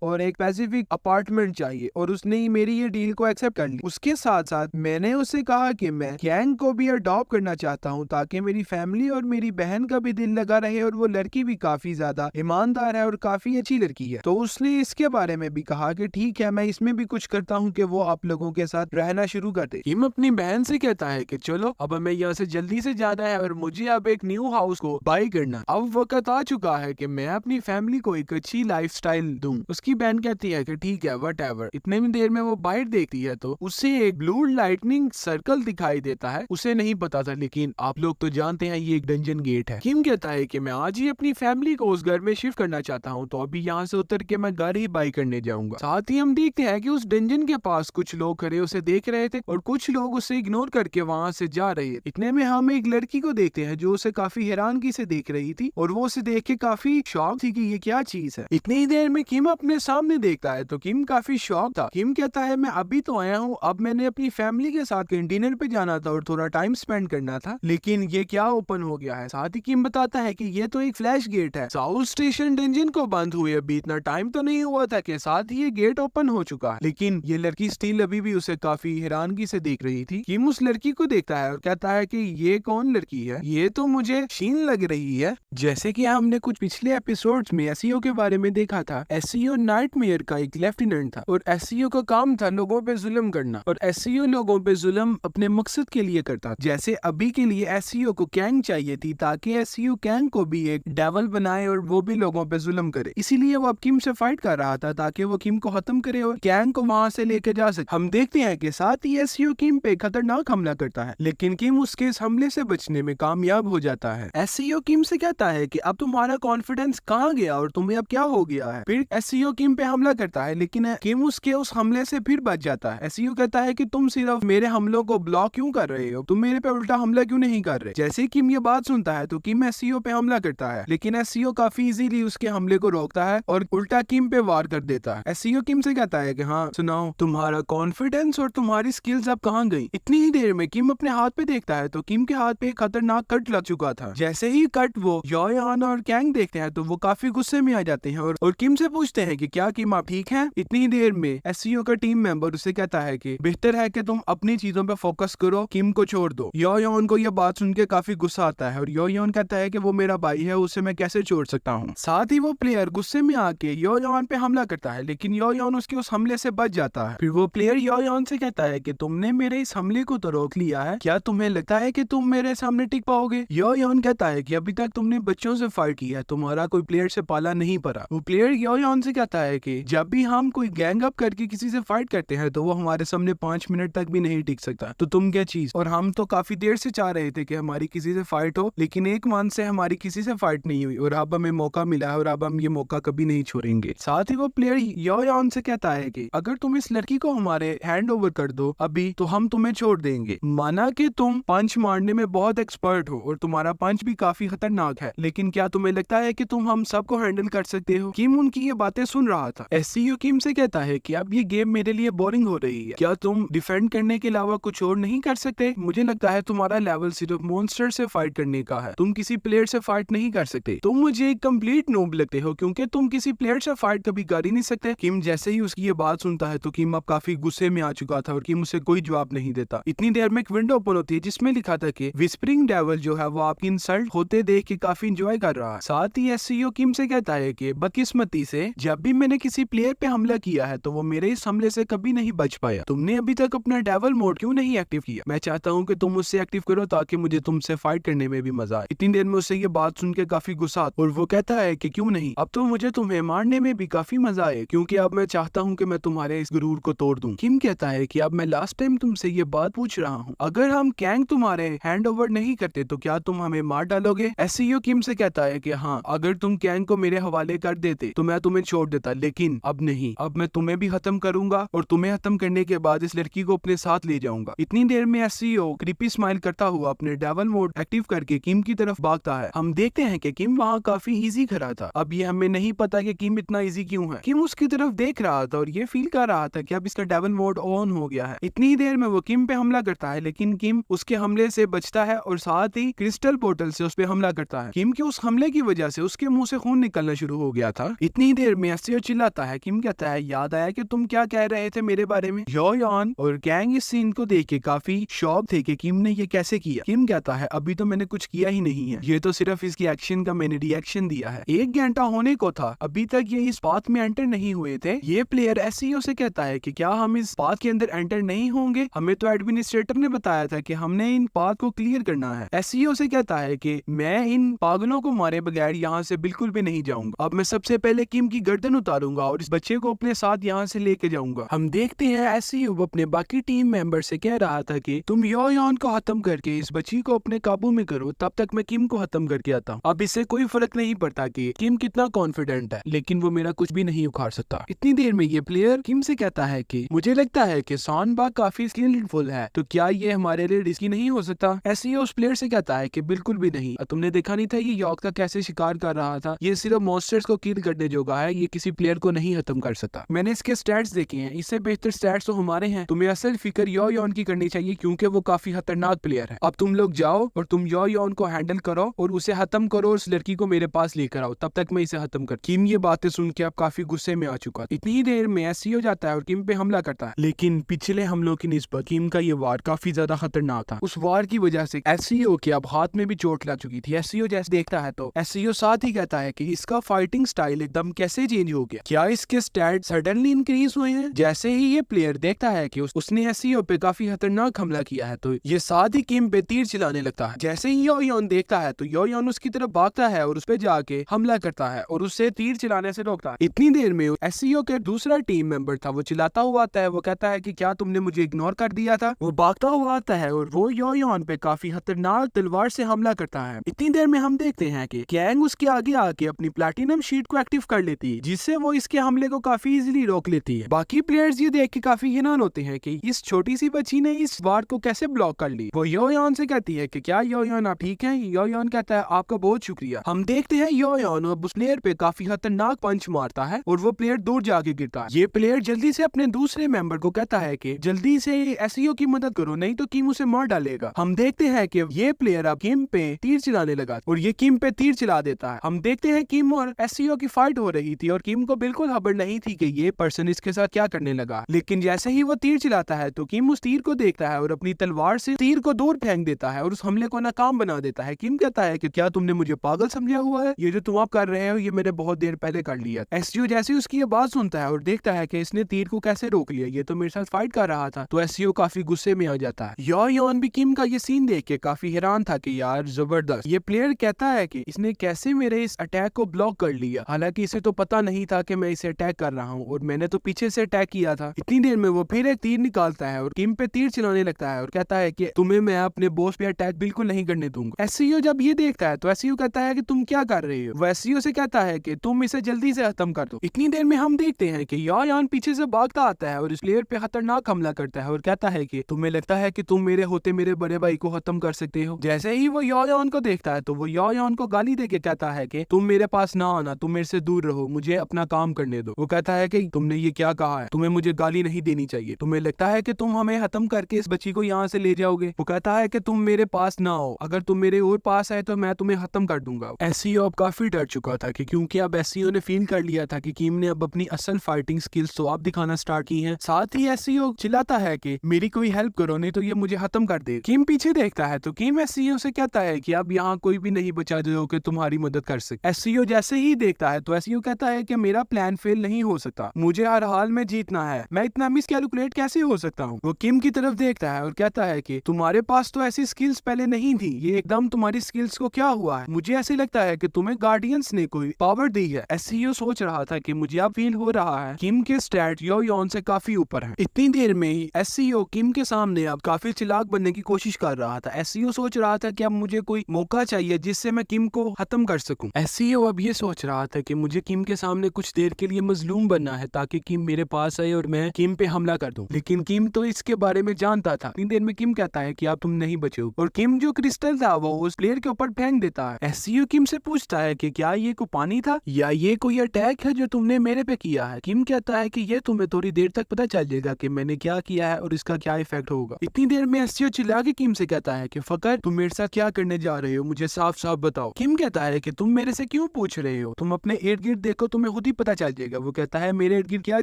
और एक पैसिफिक अपार्टमेंट चाहिए और उसने मेरी ये डील को एक्सेप्ट कर ली। उसके साथ साथ मैंने उसे कहा कि मैं गैंग को भी अडॉप्ट करना चाहता हूँ ताकि मेरी फैमिली और मेरी बहन का भी दिल लगा रहे और वो लड़की भी काफी ज्यादा ईमानदार है और काफी अच्छी लड़की है। तो उसने इसके बारे में भी कहा कि ठीक है, मैं इसमें भी कुछ करता हूँ कि वो आप लोगों के साथ रहना शुरू कर दे। किम अपनी बहन से कहता है कि चलो अब हमें यहाँ से जल्दी से जाना है और मुझे अब एक न्यू हाउस को बाय करना। अब वक्त आ चुका है कि मैं अपनी फैमिली को एक अच्छी लाइफस्टाइल दूं। उसकी बहन कहती है कि ठीक है व्हाटएवर। इतने में देर में वो बाहर देखती है तो उसे एक ब्लू लाइटनिंग सर्कल दिखाई देता है। उसे नहीं पता था, लेकिन आप लोग तो जानते हैं ये एक डंजन गेट है। किम कहता है कि मैं आज ही अपनी फैमिली को उस घर में शिफ्ट करना चाहता हूँ, तो अभी यहाँ से उतर के मैं घर ही बाई करने जाऊंगा। साथ ही हम देखते हैं कि उस डंजन के पास कुछ लोग खड़े उसे देख रहे थे और कुछ लोग उसे इग्नोर करके वहाँ से जा रहे थे। इतने में हम एक लड़की को देखते हैं जो उसे काफी हैरानगी से देख रही थी और वो उसे देख के काफी शॉक थी कि ये क्या चीज है। इतनी ही देर में किम अपने सामने देखता है तो किम काफी शॉक था। किम कहता है मैं अभी तो आया हूँ, अब मैंने अपनी फैमिली के साथ डिनर पे जाना था और थोड़ा टाइम स्पेंड करना था, लेकिन ये क्या ओपन हो गया है। साथ ही किम बताता है कि ये तो एक फ्लैश गेट है। साउथ स्टेशन डंजन को बंद हुए अभी इतना टाइम तो नहीं हुआ था कि साथ ही ये गेट ओपन हो चुका है। लेकिन ये लड़की स्टिल अभी भी उसे काफी हैरानगी से देख रही थी। किम उस लड़की को देखता है और कहता है कि ये कौन लड़की है, ये तो मुझे शीन लग रही है। जैसे कि हमने कुछ पिछले एपिसोड्स में एसईओ के बारे में देखा था, एसईओ नाइटमेयर का एक लेफ्टिनेंट था और एसईओ का काम था लोगों पे जुल्म करना और एसईओ लोगों पे जुल्म अपने मकसद के लिए करता था। जैसे अभी के लिए एसईओ को कैंग चाहिए थी ताकि एसईओ कैंग को भी एक डेवल बनाए और वो भी लोगों पे जुल्म करे। इसीलिए वो अब किम से फाइट कर रहा था ताकि वो किम को खत्म करे और कैंग को वहां से लेके जा सके। हम देखते हैं कि साथ ही एसईओ किम पे खतरनाक हमला करता है, लेकिन किम उसके इस हमले से बचने में कामयाब हो जाता है। एसईओ किम से कहता है कि अब तुम्हारा कॉन्फिडेंस कहाँ गया और तुम्हें अब क्या हो गया है। फिर एसईओ किम पे हमला करता है, लेकिन किम उसके उस हमले से फिर बच जाता है। एसईओ कहता है कि तुम सिर्फ मेरे हमलों को ब्लॉक क्यों कर रहे हो, तुम मेरे पे उल्टा हमला क्यों नहीं कर रहे। जैसे किम ये बात सुनता है तो किम एसईओ पे हमला करता है, लेकिन एसईओ काफी इजीली उसके हमले को रोकता है और उल्टा किम पे वार कर देता है। एसईओ किम से कहता है कि हाँ सुनाओ, तुम्हारा कॉन्फिडेंस और तुम्हारी स्किल्स अब कहाँ गई। इतनी ही देर में किम अपने हाथ पे देखता है तो किम के हाथ पे एक खतरनाक कट लग चुका था। जैसे ही कट वो योयान और कैंग देखते हैं तो वो काफी गुस्से में आ जाते हैं और किम से पूछते हैं कि क्या किम आप ठीक हैं। इतनी ही देर में एसईओ का टीम मेंबर उसे कहता है कि बेहतर है कि तुम अपनी चीजों पे फोकस करो, किम को छोड़ दो। योयान को यह बात सुन के काफी गुस्सा आता है और योयान कहता है कि वो मेरा भाई है, उसे मैं कैसे छोड़ सकता हूँ। साथ ही वो प्लेयर गुस्से में आके योयान पे हमला करता है, लेकिन योयान उसके उस हमले से बच जाता है। फिर वो प्लेयर योयान से कहता है कि तुमने मेरे इस हमले को तो रोक लिया है, क्या तुम्हें लगता है कि तुम मेरे सामने टिक पाओगे। योयान कहता है कि अभी तक तुमने बच्चों से फाइट किया है, तुम्हारा कोई प्लेयर से पाला नहीं पड़ा। वो प्लेयर योयान से कहता है कि जब भी हम कोई गैंग अप करके किसी से फाइट करते हैं तो वो हमारे सामने 5 मिनट तक भी नहीं टिक सकता, तो तुम क्या चीज। और हम तो काफी देर से चाह रहे थे कि हमारी किसी से फाइट हो, लेकिन एक मंथ से हमारी किसी से फाइट नहीं हुई और अब हमें मौका मिला है और अब हम ये मौका कभी नहीं छोड़ेंगे। साथ ही वो प्लेयर योयान से कहता है कि अगर तुम इस लड़की को हमारे हैंड ओवर कर दो अभी तो हम तुम्हें छोड़ देंगे। माना कि तुम पंच मारने में बहुत एक्सपर्ट हो और तुम्हारा पंच भी काफी खतरनाक है, लेकिन क्या तुम्हें लगता है कि तुम हम सबको हैंडल कर सकते हो। किम उनकी ये बातें सुन रहा था। एसईओ किम से कहता है कि अब ये गेम मेरे लिए बोरिंग हो रही है, क्या तुम डिफेंड करने के अलावा कुछ और नहीं कर सकते। मुझे लगता है तुम्हारा लेवल सिर्फ मॉन्स्टर से फाइट करने का है, तुम किसी प्लेयर से फाइट नहीं कर सकते। तुम मुझे एक कंप्लीट नूब लगते हो क्योंकि तुम किसी प्लेयर से फाइट कभी कर ही नहीं सकते। किम जैसे ही उसकी ये बात सुनता है तो किम अब काफी गुस्से में आ चुका था और किम उसे कोई जवाब नहीं देता। इतनी देर में एक विंडो ओपन होती है जिसमें लिखा था कि विस्परिंग डेविल जो है वो आपकी इंसल्ट होते देख के काफी एंजॉय कर रहा है। साथ ही एसईओ किम से कहता है कि बदकिस्मती से जब भी मैंने किसी प्लेयर पे हमला किया है तो वो मेरे इस हमले से कभी नहीं बच पाया। तुमने अभी तक अपना डेविल मोड क्यों नहीं एक्टिव किया। मैं चाहता हूँ कि तुम उससे एक्टिव करो ताकि मुझे तुमसे फाइट करने में भी मजा आए। इतनी देर में उससे ये बात सुन के काफी गुस्सा और वो कहता है कि क्यों नहीं, अब तो मुझे तुम्हें मारने में भी काफी मजा आए क्योंकि अब मैं चाहता हूँ कि मैं तुम्हारे इस गुरूर को तोड़ दूं। किम कहता है कि अब मैं लास्ट टाइम तुमसे ये बात पूछ रहा हूँ, अगर हम कैंग तुम्हारे हैंड ओवर नहीं करते तो क्या तुम हमें मार डालोगे। एसईओ किम से कहता है कि हाँ, अगर तुम कैंग को मेरे हवाले कर देते तो मैं तुम्हें छोड़ देता, लेकिन अब नहीं, अब मैं तुम्हें भी खत्म करूंगा और तुम्हें खत्म करने के बाद इस लड़की को अपने साथ ले जाऊंगा। इतनी देर में एसईओ क्रीपी स्माइल करता हुआ अपने डेविल मोड एक्टिव करके किम की तरफ भागता है। हम देखते हैं कि किम वहाँ काफी इजी खड़ा था। अब ये हमें नहीं पता कि किम इतना इजी क्यों है। किम उसकी तरफ देख रहा था और ये फील कर रहा था कि अब इसका डेविल मोड ऑन हो गया है। इतनी ही देर में वो किम पे हमला करता है, लेकिन किम उसके हमले से बचता है और साथ ही क्रिस्टल पोर्टल से उस पे हमला करता है। किम के उस हमले की वजह से उसके मुंह से खून निकलना शुरू हो गया था। इतनी देर में एसईओ चिल्लाता है। किम कहता है याद आया कि तुम क्या कह रहे थे मेरे बारे में। योयान और गैंग इस सीन को देख के काफी शॉक थे कि किम ने ये कैसे किया। किम कहता है अभी तो मैंने कुछ किया ही नहीं है, ये तो सिर्फ इसकी एक्शन का मैंने रिएक्शन दिया है। 1 घंटा होने को था अभी तक ये इस पाथ में एंटर नहीं हुए थे। ये प्लेयर एसईओ से कहता है कि क्या हम इस पाथ के अंदर एंटर नहीं होंगे, हमें तो एडमिनिस्ट्रेटर ने बताया था कि हमने इन पाथ को क्लियर करना है। एसईओ से कहता है कि मैं इन पागलों को मारे बगैर यहाँ से बिल्कुल भी नहीं जाऊंगा। अब मैं सबसे पहले किम की गर्दन उतारूंगा और इस बच्चे को अपने साथ यहाँ से लेके जाऊंगा। हम देखते हैं एसईओ अपने बाकी टीम मेंबर से कह रहा था कि तुम योयान को खत्म करके इस बच्ची को अपने काबू में करो, तब तक मैं किम को खत्म करके आता हूँ। अब इससे कोई फर्क नहीं पड़ता कि किम कितना कॉन्फिडेंट है, लेकिन वो मेरा कुछ भी नहीं उखाड़ सकता। इतनी देर में ये प्लेयर किम से कहता है कि मुझे लगता है कि सॉनबा काफी स्किलफुल है, तो क्या ये हमारे लिए रिस्की नहीं हो सकता? एसईओ उस प्लेयर से कहता है कि बिल्कुल भी नहीं। तुमने देखा नहीं था ये यॉर्क का कैसे शिकार कर रहा था? ये सिर्फ मॉन्स्टर्स को किल करने जोगा है, ये किसी प्लेयर को नहीं खत्म कर सकता। मैंने इसके स्टैट्स देखे हैं, इससे बेहतर स्टैट्स तो हमारे हैं। तुम्हें असल फिक्र योयान की करनी चाहिए क्योंकि वो काफी खतरनाक प्लेयर है। अब तुम लोग जाओ और तुम योयान को हैंडल करो और उसे खत्म करो और उस लड़की को मेरे पास लेकर आओ, तब तक मैं इसे खत्म कर। किम ये बातें सुन के अब काफी गुस्से में आ चुका। इतनी ही देर में एसईओ जाता है और किम पे हमला करता है, लेकिन पिछले हमलों की निस्बत किम का ये वार काफी ज्यादा खतरनाक था। उस वार की वजह से एसईओ के अब हाथ में भी चोट लग चुकी थी। एसईओ जैसे देखता है तो एसईओ साथ ही कहता है कि इसका फाइटिंग स्टाइल एकदम कैसे चेंज हो गया, क्या इसके स्टैट सडनली इंक्रीज हुए हैं? जैसे ही ये प्लेयर देखता है कि उसने एसईओ पे काफी खतरनाक हमला किया है, तो ये साथ ही किम पे तीर चलाने लगता है। जैसे ही योयान देखता है तो योयान उसकी तरफ भागता है और उस पे जाके हमला करता है और उससे तीर चलाने से रोकता है। इतनी देर में एसईओ के दूसरा टीम मेंबर था, वो चिल्लाता हुआ आता है। वो कहता है कि क्या तुमने मुझे इग्नोर कर दिया था? वो भागता हुआ आता है और वो योयान पे काफी खतरनाक तलवार से हमला करता है। इतनी देर में हम देखते हैं कि कैंग उसके आगे आके अपनी प्लैटिनम शीट को एक्टिव कर लेती है, जिससे वो इसके हमले को काफी इजीली रोक लेती है। बाकी प्लेयर्स ये देख के काफी हैरान होते हैं कि इस छोटी सी बच्ची ने इस वार को कैसे ब्लॉक कर ली। वो योयान से कहती है कि क्या योयान आप ठीक हैं? योयान कहता है आपका बहुत शुक्रिया। हम देखते हैं योयान उस प्लेयर पे काफी खतरनाक पंच मारता है और वो प्लेयर दूर जाके गिरता है। ये प्लेयर जल्दी से अपने दूसरे मेंबर को कहता है कि जल्दी से एसईओ की मदद करो, नहीं तो किम उसे मार डालेगा। हम देखते हैं कि ये प्लेयर अब किम पे तीर चलाने लगा और ये किम पे तीर चला देता है। हम देखते हैं किम और एसईओ की फाइट हो रही थी और किम को बिल्कुल खबर नहीं थी कि ये पर्सन इसके साथ क्या करने लगा, लेकिन जैसे ही वो तीर चलाता है तो किम उस तीर को देखता है और अपनी तलवार से तीर को दूर फेंक देता है और उस हमले को नाकाम बना देता है। किम कहता है कि क्या तुमने मुझे पागल समझा हुआ है? ये जो तुम आप कर रहे हो ये मैंने बहुत देर पहले कर लिया। एसईओ जैसे ही उसकी ये बात सुनता है और देखता है कि इसने तीर को कैसे रोक लिया, ये तो मेरे साथ फाइट कर रहा था, तो एसईओ काफी गुस्से में आ जाता है। योयान भी किम का ये सीन देख के काफी हैरान था कि यार जबरदस्त। ये प्लेयर कहता है कि इसने कैसे मेरे इस अटैक को ब्लॉक कर लिया, हालांकि इसे तो पता नहीं था कि मैं इसे अटैक कर रहा हूँ और मैंने तो पीछे से अटैक किया था। इतनी देर में वो फिर एक तीर निकालता है और किम पे तीर चलाने लगता है और कहता है कि तुम्हें मैं अपने बॉस पे अटैक बिल्कुल नहीं करने दूंगा। एसईओ जब ये देखता है तो एसईओ कहता है कि तुम क्या कर रहे हो? वो एसईओ से कहता है कि तुम इसे जल्दी से खत्म कर दो। इतनी देर में हम देखते हैं कि योयान पीछे से भागता आता है और इस प्लेयर पे खतरनाक हमला करता है और कहता है कि तुम्हें लगता है कि तुम मेरे होते मेरे बड़े भाई को खत्म कर सकते हो? जैसे ही वो योयान को देखता है तो वो योयान को गाली देके कहता है कि तुम मेरे पास ना आना, तुम मेरे से दूर रहो, मुझे अपना काम करने दो। वो कहता है कि तुमने ये क्या कहा है, तुम्हें मुझे गाली नहीं देनी चाहिए, तुम्हें लगता है कि तुम हमें खत्म करके इस बच्ची को यहाँ से ले जाओगे? वो कहता है कि तुम मेरे पास ना आओ, अगर तुम मेरे और पास आए तो मैं तुम्हें खत्म कर दूंगा। एसईओ अब काफी डर चुका था कि क्योंकि अब एसईओ ने फील कर लिया था कि किम ने अब अपनी असल फाइटिंग स्किल्स तो अब दिखाना स्टार्ट की हैं। साथ ही एसईओ चिल्लाता है कि मेरी कोई हेल्प करो, नहीं तो ये मुझे खत्म कर दे। किम पीछे देखता है तो किम एसईओ से कहता है कि अब यहाँ कोई भी नहीं बचा जो कि तुम्हारी मदद कर सके। एसईओ जैसे ही देखता है तो एसईओ कहता है कि मेरा प्लान फेल नहीं हो सकता, मुझे हर हाल में जीतना है, मैं इतना मिस कैलकुलेट कैसे हो सकता हूँ? वो किम की तरफ देखता है और कहता है कि तुम्हारे पास तो ऐसी स्किल्स पहले नहीं थी, ये एकदम तुम्हारी स्किल्स को क्या हुआ है? मुझे ऐसे लगता है कि तुम्हें गार्डियंस ने कोई पावर दी है। एसईओ सोच रहा था कि मुझे अब फील हो रहा है किम के स्टैट योयान से काफी ऊपर है। इतनी देर में ही एसईओ किम के सामने अब काफी चालाक बनने की कोशिश कर रहा था। एसईओ सोच रहा था कि अब मुझे कोई मौका चाहिए जिससे मैं किम को खत्म कर सकूं। एसईओ अब ये सोच रहा था कि मुझे किम के सामने कुछ देर के लिए मजलूम बनना है ताकि किम मेरे पास आए और मैं किम पे हमला कर दूं, लेकिन किम तो इसके बारे में जानता था। इतनी देर में किम कहता है कि अब तुम नहीं बचे हो और किम जो क्रिस्टल था वो उस प्लेयर के ऊपर फेंक देता है। एसईओ किम से पूछता है कि क्या ये कोई पानी था या ये कोई अटैक है जो तुमने मेरे पे किया है? किम कहता है कि ये तुम्हें थोड़ी देर तक पता चल जाएगा कि मैंने क्या किया है और इसका क्या इफेक्ट होगा। इतनी देर में एसईओ चिल्ला के किम से कहता है कि फकर तुम मेरे साथ क्या करने जा रहे हो, मुझे साफ साफ बताओ। किम कहता है कि तुम मेरे से क्यों पूछ रहे हो, तुम अपने इर्द गिर्द देखो, तुम्हें खुद ही पता चल जाएगा। वो कहता है मेरे इर्द गिर्द क्या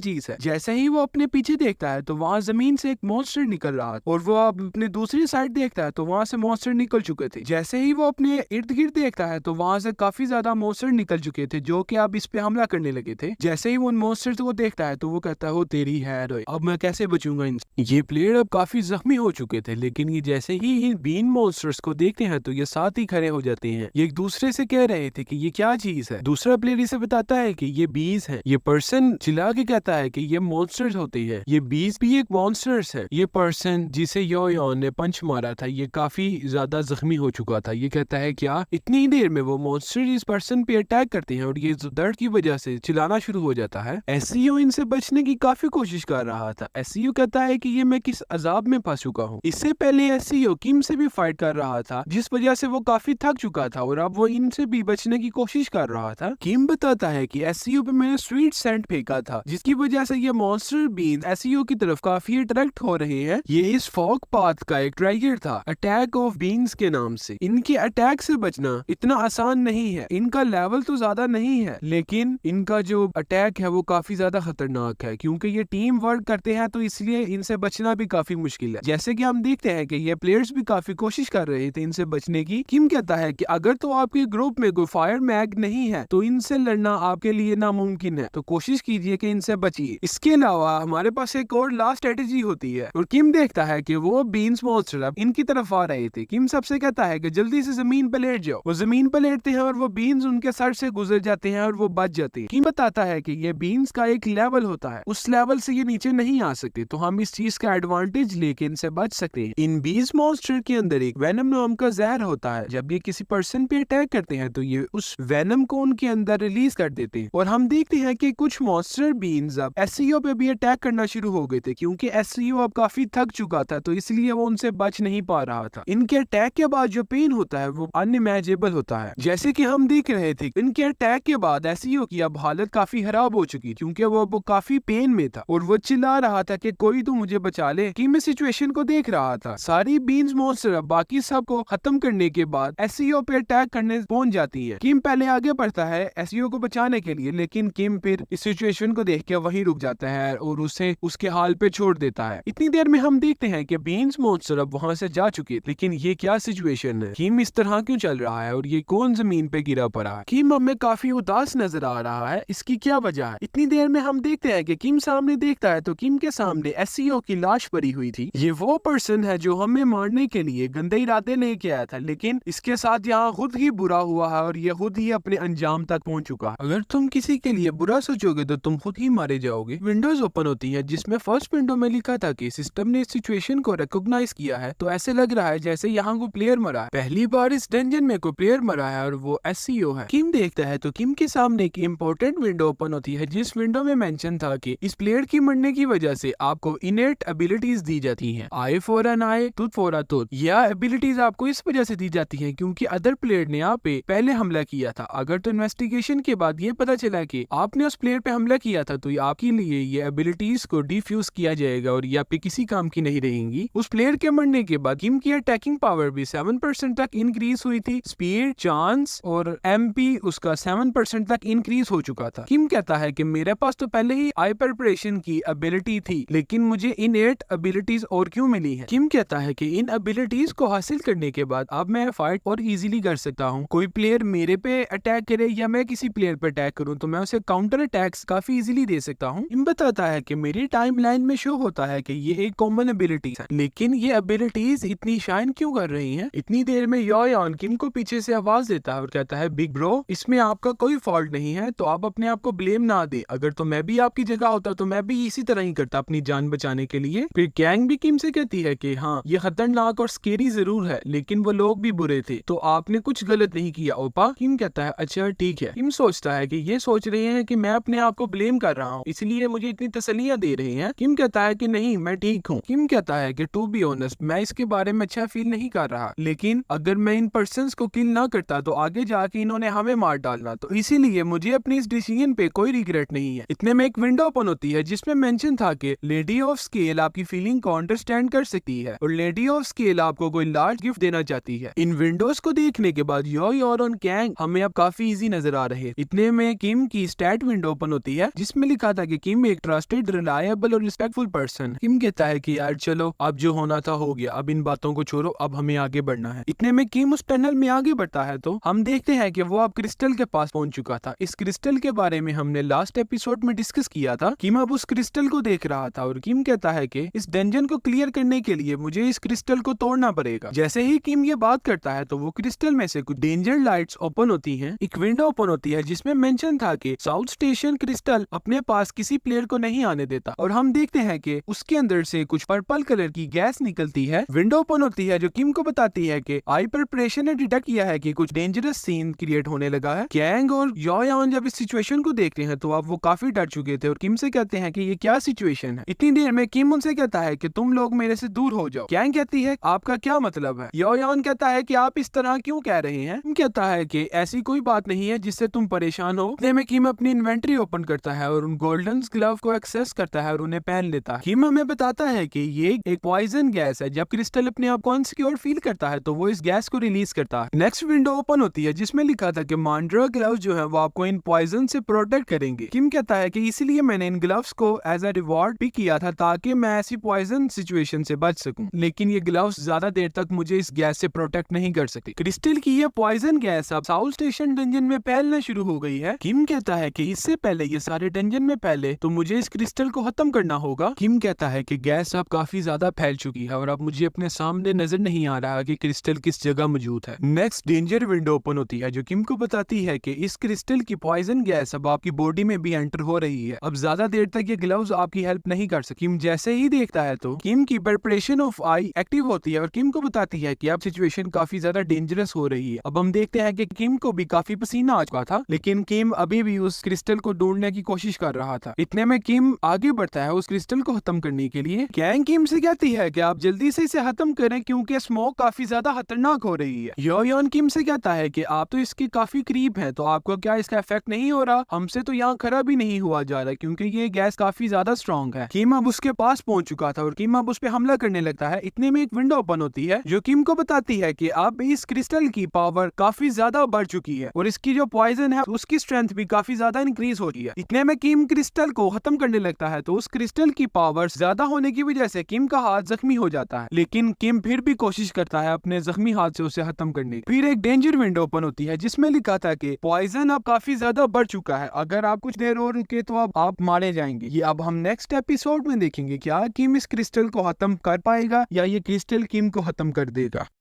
चीज है? जैसे ही वो अपने पीछे देखता है तो वहाँ जमीन से एक मॉन्स्टर निकल रहा और वो अब अपने दूसरी साइड देखता है तो वहाँ से मॉन्स्टर निकल चुके थे। जैसे ही वो अपने इर्द गिर्द देखता है तो वहाँ से काफी ज्यादा मॉन्स्टर निकल चुके थे जो कि अब इस पे हमला करने लगे थे। जैसे ही वो उन मॉन्स्टर्स को देखता है तो वो कहता है, वो तेरी है रोए, अब मैं कैसे बचूंगा इनसे। ये प्लेयर अब काफी जख्मी हो चुके थे, लेकिन ये जैसे ही इन बीन मॉन्स्टर्स को देखते हैं तो ये साथ ही खड़े हो जाते हैं। ये एक दूसरे से कह रहे थे कि ये क्या चीज है। दूसरा प्लेयर इसे बताता है कि ये बीज है। ये पर्सन चिल्ला के कहता है कि ये मॉन्स्टर्स होते हैं, ये बीज भी एक मॉन्स्टर्स है। ये पर्सन जिसे योन ने पंच मारा था ये काफी ज्यादा जख्मी हो चुका था। ये कहता है क्या इतनी देर में वो मॉन्स्टर इस पर्सन पे अटैक करते हैं और ये दर्द की वजह से चिल्लाना शुरू हो जाता है। एसईओ इनसे बचने की काफी कोशिश कर रहा था। एसईओ कहता है कि ये मैं किस अजाब में फंस चुका हूँ। इससे पहले एसईओ किम से भी फाइट कर रहा था, जिस वजह से वो काफी थक चुका था और अब वो इनसे भी बचने की कोशिश कर रहा था। किम बताता है कि एसईओ पे मैंने स्वीट सेंट फेंका था, जिसकी वजह से ये मॉन्स्टर बीन एसईओ की तरफ काफी अट्रैक्ट हो रहे हैं। ये इस फॉग पाथ का एक ट्राइगर था, अटैक ऑफ बीन्स के नाम से। इनके अटैक से बचना इतना आसान नहीं है। इनका लेवल तो ज्यादा नहीं है, लेकिन इनका जो अटैक है वो काफी ज्यादा खतरनाक है, क्योंकि ये टीम वर्क करते हैं, तो इसलिए इनसे बचना भी काफी मुश्किल है। जैसे कि हम देखते हैं कि ये प्लेयर्स भी काफी कोशिश कर रहे थे इनसे बचने की। किम कहता है कि अगर तो आपके ग्रुप में कोई फायर मैग नहीं है तो इनसे लड़ना आपके लिए नामुमकिन है, तो कोशिश कीजिए कि इनसे बचिए। इसके अलावा हमारे पास एक और लास्ट स्ट्रेटेजी होती है, और किम देखता है कि वो बीन्स मॉन्स्टर अब इनकी तरफ आ रहे थे। किम सबसे कहता है कि जल्दी से जमीन पर लेट जाओ। वो जमीन पर लेटते हैं और वो बीन्स उनके सर से गुजर जाते हैं और वो बच जाते हैं। किम बताता है कि ये बीन्स का एक लेवल होता है, उस लेवल से ये नीचे नहीं आ सकते, तो हम इस चीज का एडवांटेज लेके इनसे बच सकते हैं। इन बीज मॉन्स्टर के अंदर एक वेनम नाम का जहर होता है। जब ये किसी पर्सन पे अटैक करते हैं तो ये उस वेनम को उनके अंदर रिलीज कर देते हैं। और हम देखते हैं कि कुछ मॉन्स्टर बीन्स अब एसईओ पे भी अटैक करना शुरू हो गए थे, क्योंकि एसईओ अब काफी थक चुका था, तो इसलिए वो उनसे बच नहीं पा रहा था। इनके अटैक के बाद जो पेन होता है वो अनइमेजिनेबल होता है। जैसे कि हम देख रहे थे, इनके अटैक के बाद एसईओ की अब हालत काफी खराब हो चुकी, क्योंकि वो काफी पेन में था और वो चिल्ला रहा था कि कोई तो मुझे बचा ले। किम इस सिचुएशन को देख रहा था। सारी बीन्स मॉन्स्टर बाकी सब को खत्म करने के बाद एसईओ पे अटैक करने पहुंच जाती है। किम पहले आगे बढ़ता है एसईओ को बचाने के लिए, लेकिन किम फिर इस सिचुएशन को देख के वहीं रुक जाता है और उसे उसके हाल पे छोड़ देता है। इतनी देर में हम देखते हैं कि बीन्स मॉन्स्टर अब वहां से जा चुके, लेकिन ये क्या सिचुएशन है, किम इस तरह क्यों चल रहा है और ये कौन जमीन पे गिरा पड़ा है। किम हमें काफी उदास नजर आ रहा है, इसकी क्या वजह है। इतनी देर में हम देखते हैं कि किम सामने देखता है तो किम के सामने एसईओ की लाश पड़ी हुई थी। ये वो पर्सन है जो हमें मारने के लिए गंदे इरादे लेके आया था, लेकिन इसके साथ यहाँ खुद ही बुरा हुआ है और ये खुद ही अपने अंजाम तक पहुंच चुका है। अगर तुम किसी के लिए बुरा सोचोगे तो तुम खुद ही मारे जाओगे। विंडोज ओपन होती है, जिसमें फर्स्ट विंडो में लिखा था कि सिस्टम ने इस सिचुएशन को रिकॉग्नाइज किया है, तो ऐसे लग रहा है जैसे यहाँ को प्लेयर मरा है। पहली बार इस डंजन में कोई प्लेयर मरा है और वो एसईओ है। किम देखता है तो किम के सामने एक इम्पोर्टेंट विंडो ओपन होती है, जिस विंडो में मेंशन था कि इस प्लेयर की मरने की वजह से आपको इनेट एबिलिटीज दी जाती हैं। Eye for an eye, tooth for a tooth. यह एबिलिटीज आपको इस वजह से दी जाती हैं क्योंकि अदर प्लेयर ने आप पे पहले हमला किया था। अगर तो इन्वेस्टिगेशन के बाद ये पता चला कि आपने उस प्लेयर पे हमला किया था, तो आपके लिए ये एबिलिटीज को डिफ्यूज किया जाएगा और ये आपके किसी काम की नहीं रहेंगी। उस प्लेयर के मरने के बाद किम की अटैकिंग पावर भी 7% तक इंक्रीज हुई थी। स्पीड, चांस और एमपी उसका 7% तक इंक्रीज हो चुका था। किम कहता है कि मेरे पास तो पहले ही आई प्रिपरेशन की एबिलिटी थी, लेकिन मुझे इनेट एबिलिटीज और क्यों मिली है। किम कहता है कि इन एबिलिटीज को हासिल करने के बाद अब मैं फाइट और इजीली कर सकता हूँ। कोई प्लेयर मेरे पे अटैक करे या मैं किसी प्लेयर पे अटैक करूँ तो मैं उसे काउंटर अटैक्स काफी इजीली दे सकता हूँ। किम बताता है कि मेरी टाइमलाइन में शो होता है कि ये एक कॉमन एबिलिटी है, लेकिन ये एबिलिटीज इतनी शाइन क्यों कर रही हैं। इतनी देर में योन किम को पीछे से आवाज देता है और कहता है, बिग ब्रो, इसमें आपका कोई फॉल्ट नहीं है, तो आप अपने आप को ब्लेम ना दे। अगर तो मैं भी आपकी जगह होता तो मैं भी इसी तरह ही करता अपनी जान बचाने के लिए। फिर कैंग भी किम से कहती है कि हाँ, ये खतरनाक और स्केरी जरूर है, लेकिन वो लोग भी बुरे थे, तो आपने कुछ गलत नहीं किया ओपा। किम कहता है, अच्छा ठीक है। किम सोचता है कि ये सोच रहे हैं कि मैं अपने आप को ब्लेम कर रहा हूँ, इसलिए मुझे इतनी तसल्लियां दे रहे हैं। किम कहता है कि नहीं, मैं ठीक हूँ। किम कहता है कि टू बी ऑनेस्ट, मैं इसके बारे में अच्छा फील नहीं कर रहा, लेकिन अगर मैं इन पर्संस को किल ना करता तो आगे जाके इन्होंने हमें मार डालना, तो इसीलिए मुझे अपनी इस डिसीजन पे कोई रिग्रेट नहीं है। इतने में एक विंडो ओपन होती है जिसमें मेंशन था कि लेडी ऑफ स्केल आपकी फीलिंग को अंडरस्टैंड कर सकती है और लेडी ऑफ स्केल आपको कोई लार्ज गिफ्ट देना चाहती है। इन विंडोज को देखने के बाद योई और उन कैंग हमें अब काफी इजी नजर आ रहे हैं। इतने में किम की स्टैट विंडो ओपन होती है जिसमें लिखा था कि किम एक ट्रस्टेड, रिलायबल और रिस्पेक्टफुल पर्सन। किम कहता है कि यार चलो, अब जो होना था हो गया, अब इन बातों को छोड़ो, अब हमें आगे बढ़ना है। इतने में किम उस टनल में आगे बढ़ता है तो हम देखते हैं कि वो अब क्रिस्टल के पास पहुंच चुका था। इस क्रिस्टल के बारे में हमने लास्ट एपिसोड में डिस्कस किया था। किम अब उस क्रिस्टल को देख रहा था और किम कहता है कि इस डंजन को क्लियर करने के लिए मुझे इस क्रिस्टल को तोड़ना पड़ेगा। जैसे ही किम ये बात करता है तो वो क्रिस्टल में से कुछ डेंजर लाइट्स ओपन होती हैं। एक विंडो ओपन होती है जिसमें मेंशन था कि साउथ स्टेशन क्रिस्टल अपने पास किसी प्लेयर को नहीं आने देता, और हम देखते हैं कि उसके अंदर से कुछ पर्पल कलर की गैस निकलती है। विंडो ओपन होती है जो किम को बताती है कि आई प्रिपरेशन ने डिटेक्ट किया है कि कुछ डेंजरस सीन क्रिएट होने लगा है। कैंग और योयान जब इस सिचुएशन को देखते हैं तो अब वो काफी डर चुके थे और किम से कहते हैं कि ये क्या सिचुएशन है। इतनी देर में किम उनसे कहता है कि तुम लोग मेरे से दूर हो जाओ। कैंग कहती है आपका क्या मतलब है। योयान कहता है कि आप इस तरह क्यों कह रहे हैं। किम कहता है कि ऐसी कोई बात नहीं है जिससे तुम परेशान हो। इतने में किम अपनी इन्वेंटरी ओपन करता है और उन गोल्डन ग्लव को एक्सेस करता है और उन्हें पहन लेता है। किम हमें बताता है कि ये एक पॉइजन गैस है। जब क्रिस्टल अपने आप को अनसिक्योर फील करता है तो वो इस गैस को रिलीज करता है। नेक्स्ट विंडो ओपन होती है जिसमें लिखा था कि मांड्रा ग्लव्स जो है वो आपको इन पॉइजन से प्रोटेक्ट करेंगे। किम कहता है कि इसीलिए मैंने इन ग्लव्स को एज अ रिवॉर्ड भी किया था ताकि मैं ऐसी पॉइजन सिचुएशन से बच सकूं, लेकिन ये ग्लव्स ज्यादा देर तक मुझे इस गैस से प्रोटेक्ट नहीं कर सकती। क्रिस्टल की ये पॉइजन गैस अब साउथ स्टेशन डंजन में फैलना शुरू हो गई है। किम कहता है कि इससे पहले ये सारे डंजन में पहले तो मुझे इस क्रिस्टल को खत्म करना होगा। किम कहता है कि गैस अब काफी ज्यादा फैल चुकी है और अब मुझे अपने सामने नजर नहीं आ रहा कि क्रिस्टल किस जगह मौजूद है। नेक्स्ट डेंजर विंडो ओपन होती है जो किम को बताती है कि इस क्रिस्टल की पॉइजन गैस अब आपकी बॉडी में भी एंटर हो रही है। अब ज्यादा देर तक ये ग्लव्स आपकी हेल्प नहीं कर सकती। किम जैसे ही देखता है तो किम की प्रिपरेशन ऑफ आई एक्टिव होती है और किम को बताती है कि अब सिचुएशन काफी ज्यादा डेंजरस हो रही है। अब हम देखते हैं कि किम को भी काफी पसीना आ चुका था, लेकिन किम अभी भी उस क्रिस्टल को ढूंढने की कोशिश कर रहा था। इतने में किम आगे बढ़ता है उस क्रिस्टल को खत्म करने के लिए। कैंग किम से कहती है कि आप जल्दी से इसे खत्म करें क्योंकि स्मोक काफी ज्यादा खतरनाक हो रही है। योयान किम से कहता है कि आप तो इसके काफी करीब हैं, तो आपको क्या इसका इफेक्ट नहीं हो रहा। हमसे तो यहाँ खड़ा भी नहीं हुआ जा रहा क्योंकि ये गैस काफी ज्यादा स्ट्रॉन्ग है। किम अब उसके पास पहुंच चुका था और किम अब उस पे हमला करने लगता है। इतने में एक विंडो ओपन होती है जो किम को बताती है कि अब इस क्रिस्टल की पावर काफी ज्यादा बढ़ चुकी है और इसकी जो पॉइजन है उसकी स्ट्रेंथ भी काफी ज्यादा इंक्रीज हो रही है। इतने में किम क्रिस्टल को खत्म करने लगता है तो उस क्रिस्टल की पावर ज्यादा होने की वजह से किम का हाथ जख्मी हो जाता है, लेकिन किम फिर भी कोशिश करता है अपने जख्मी हाथ से उसे खत्म करने की। फिर एक डेंजर विंडो ओपन होती है जिसमें लिखा था कि पॉइजन अब काफी ज्यादा बढ़ चुका है, अगर आप कुछ देर और रुके तो अब आप मारे जाएंगे। ये अब हम नेक्स्ट एपिसोड में देखेंगे क्या किम इस क्रिस्टल को खत्म कर पाएगा या ये क्रिस्टल किम को खत्म कर देगा।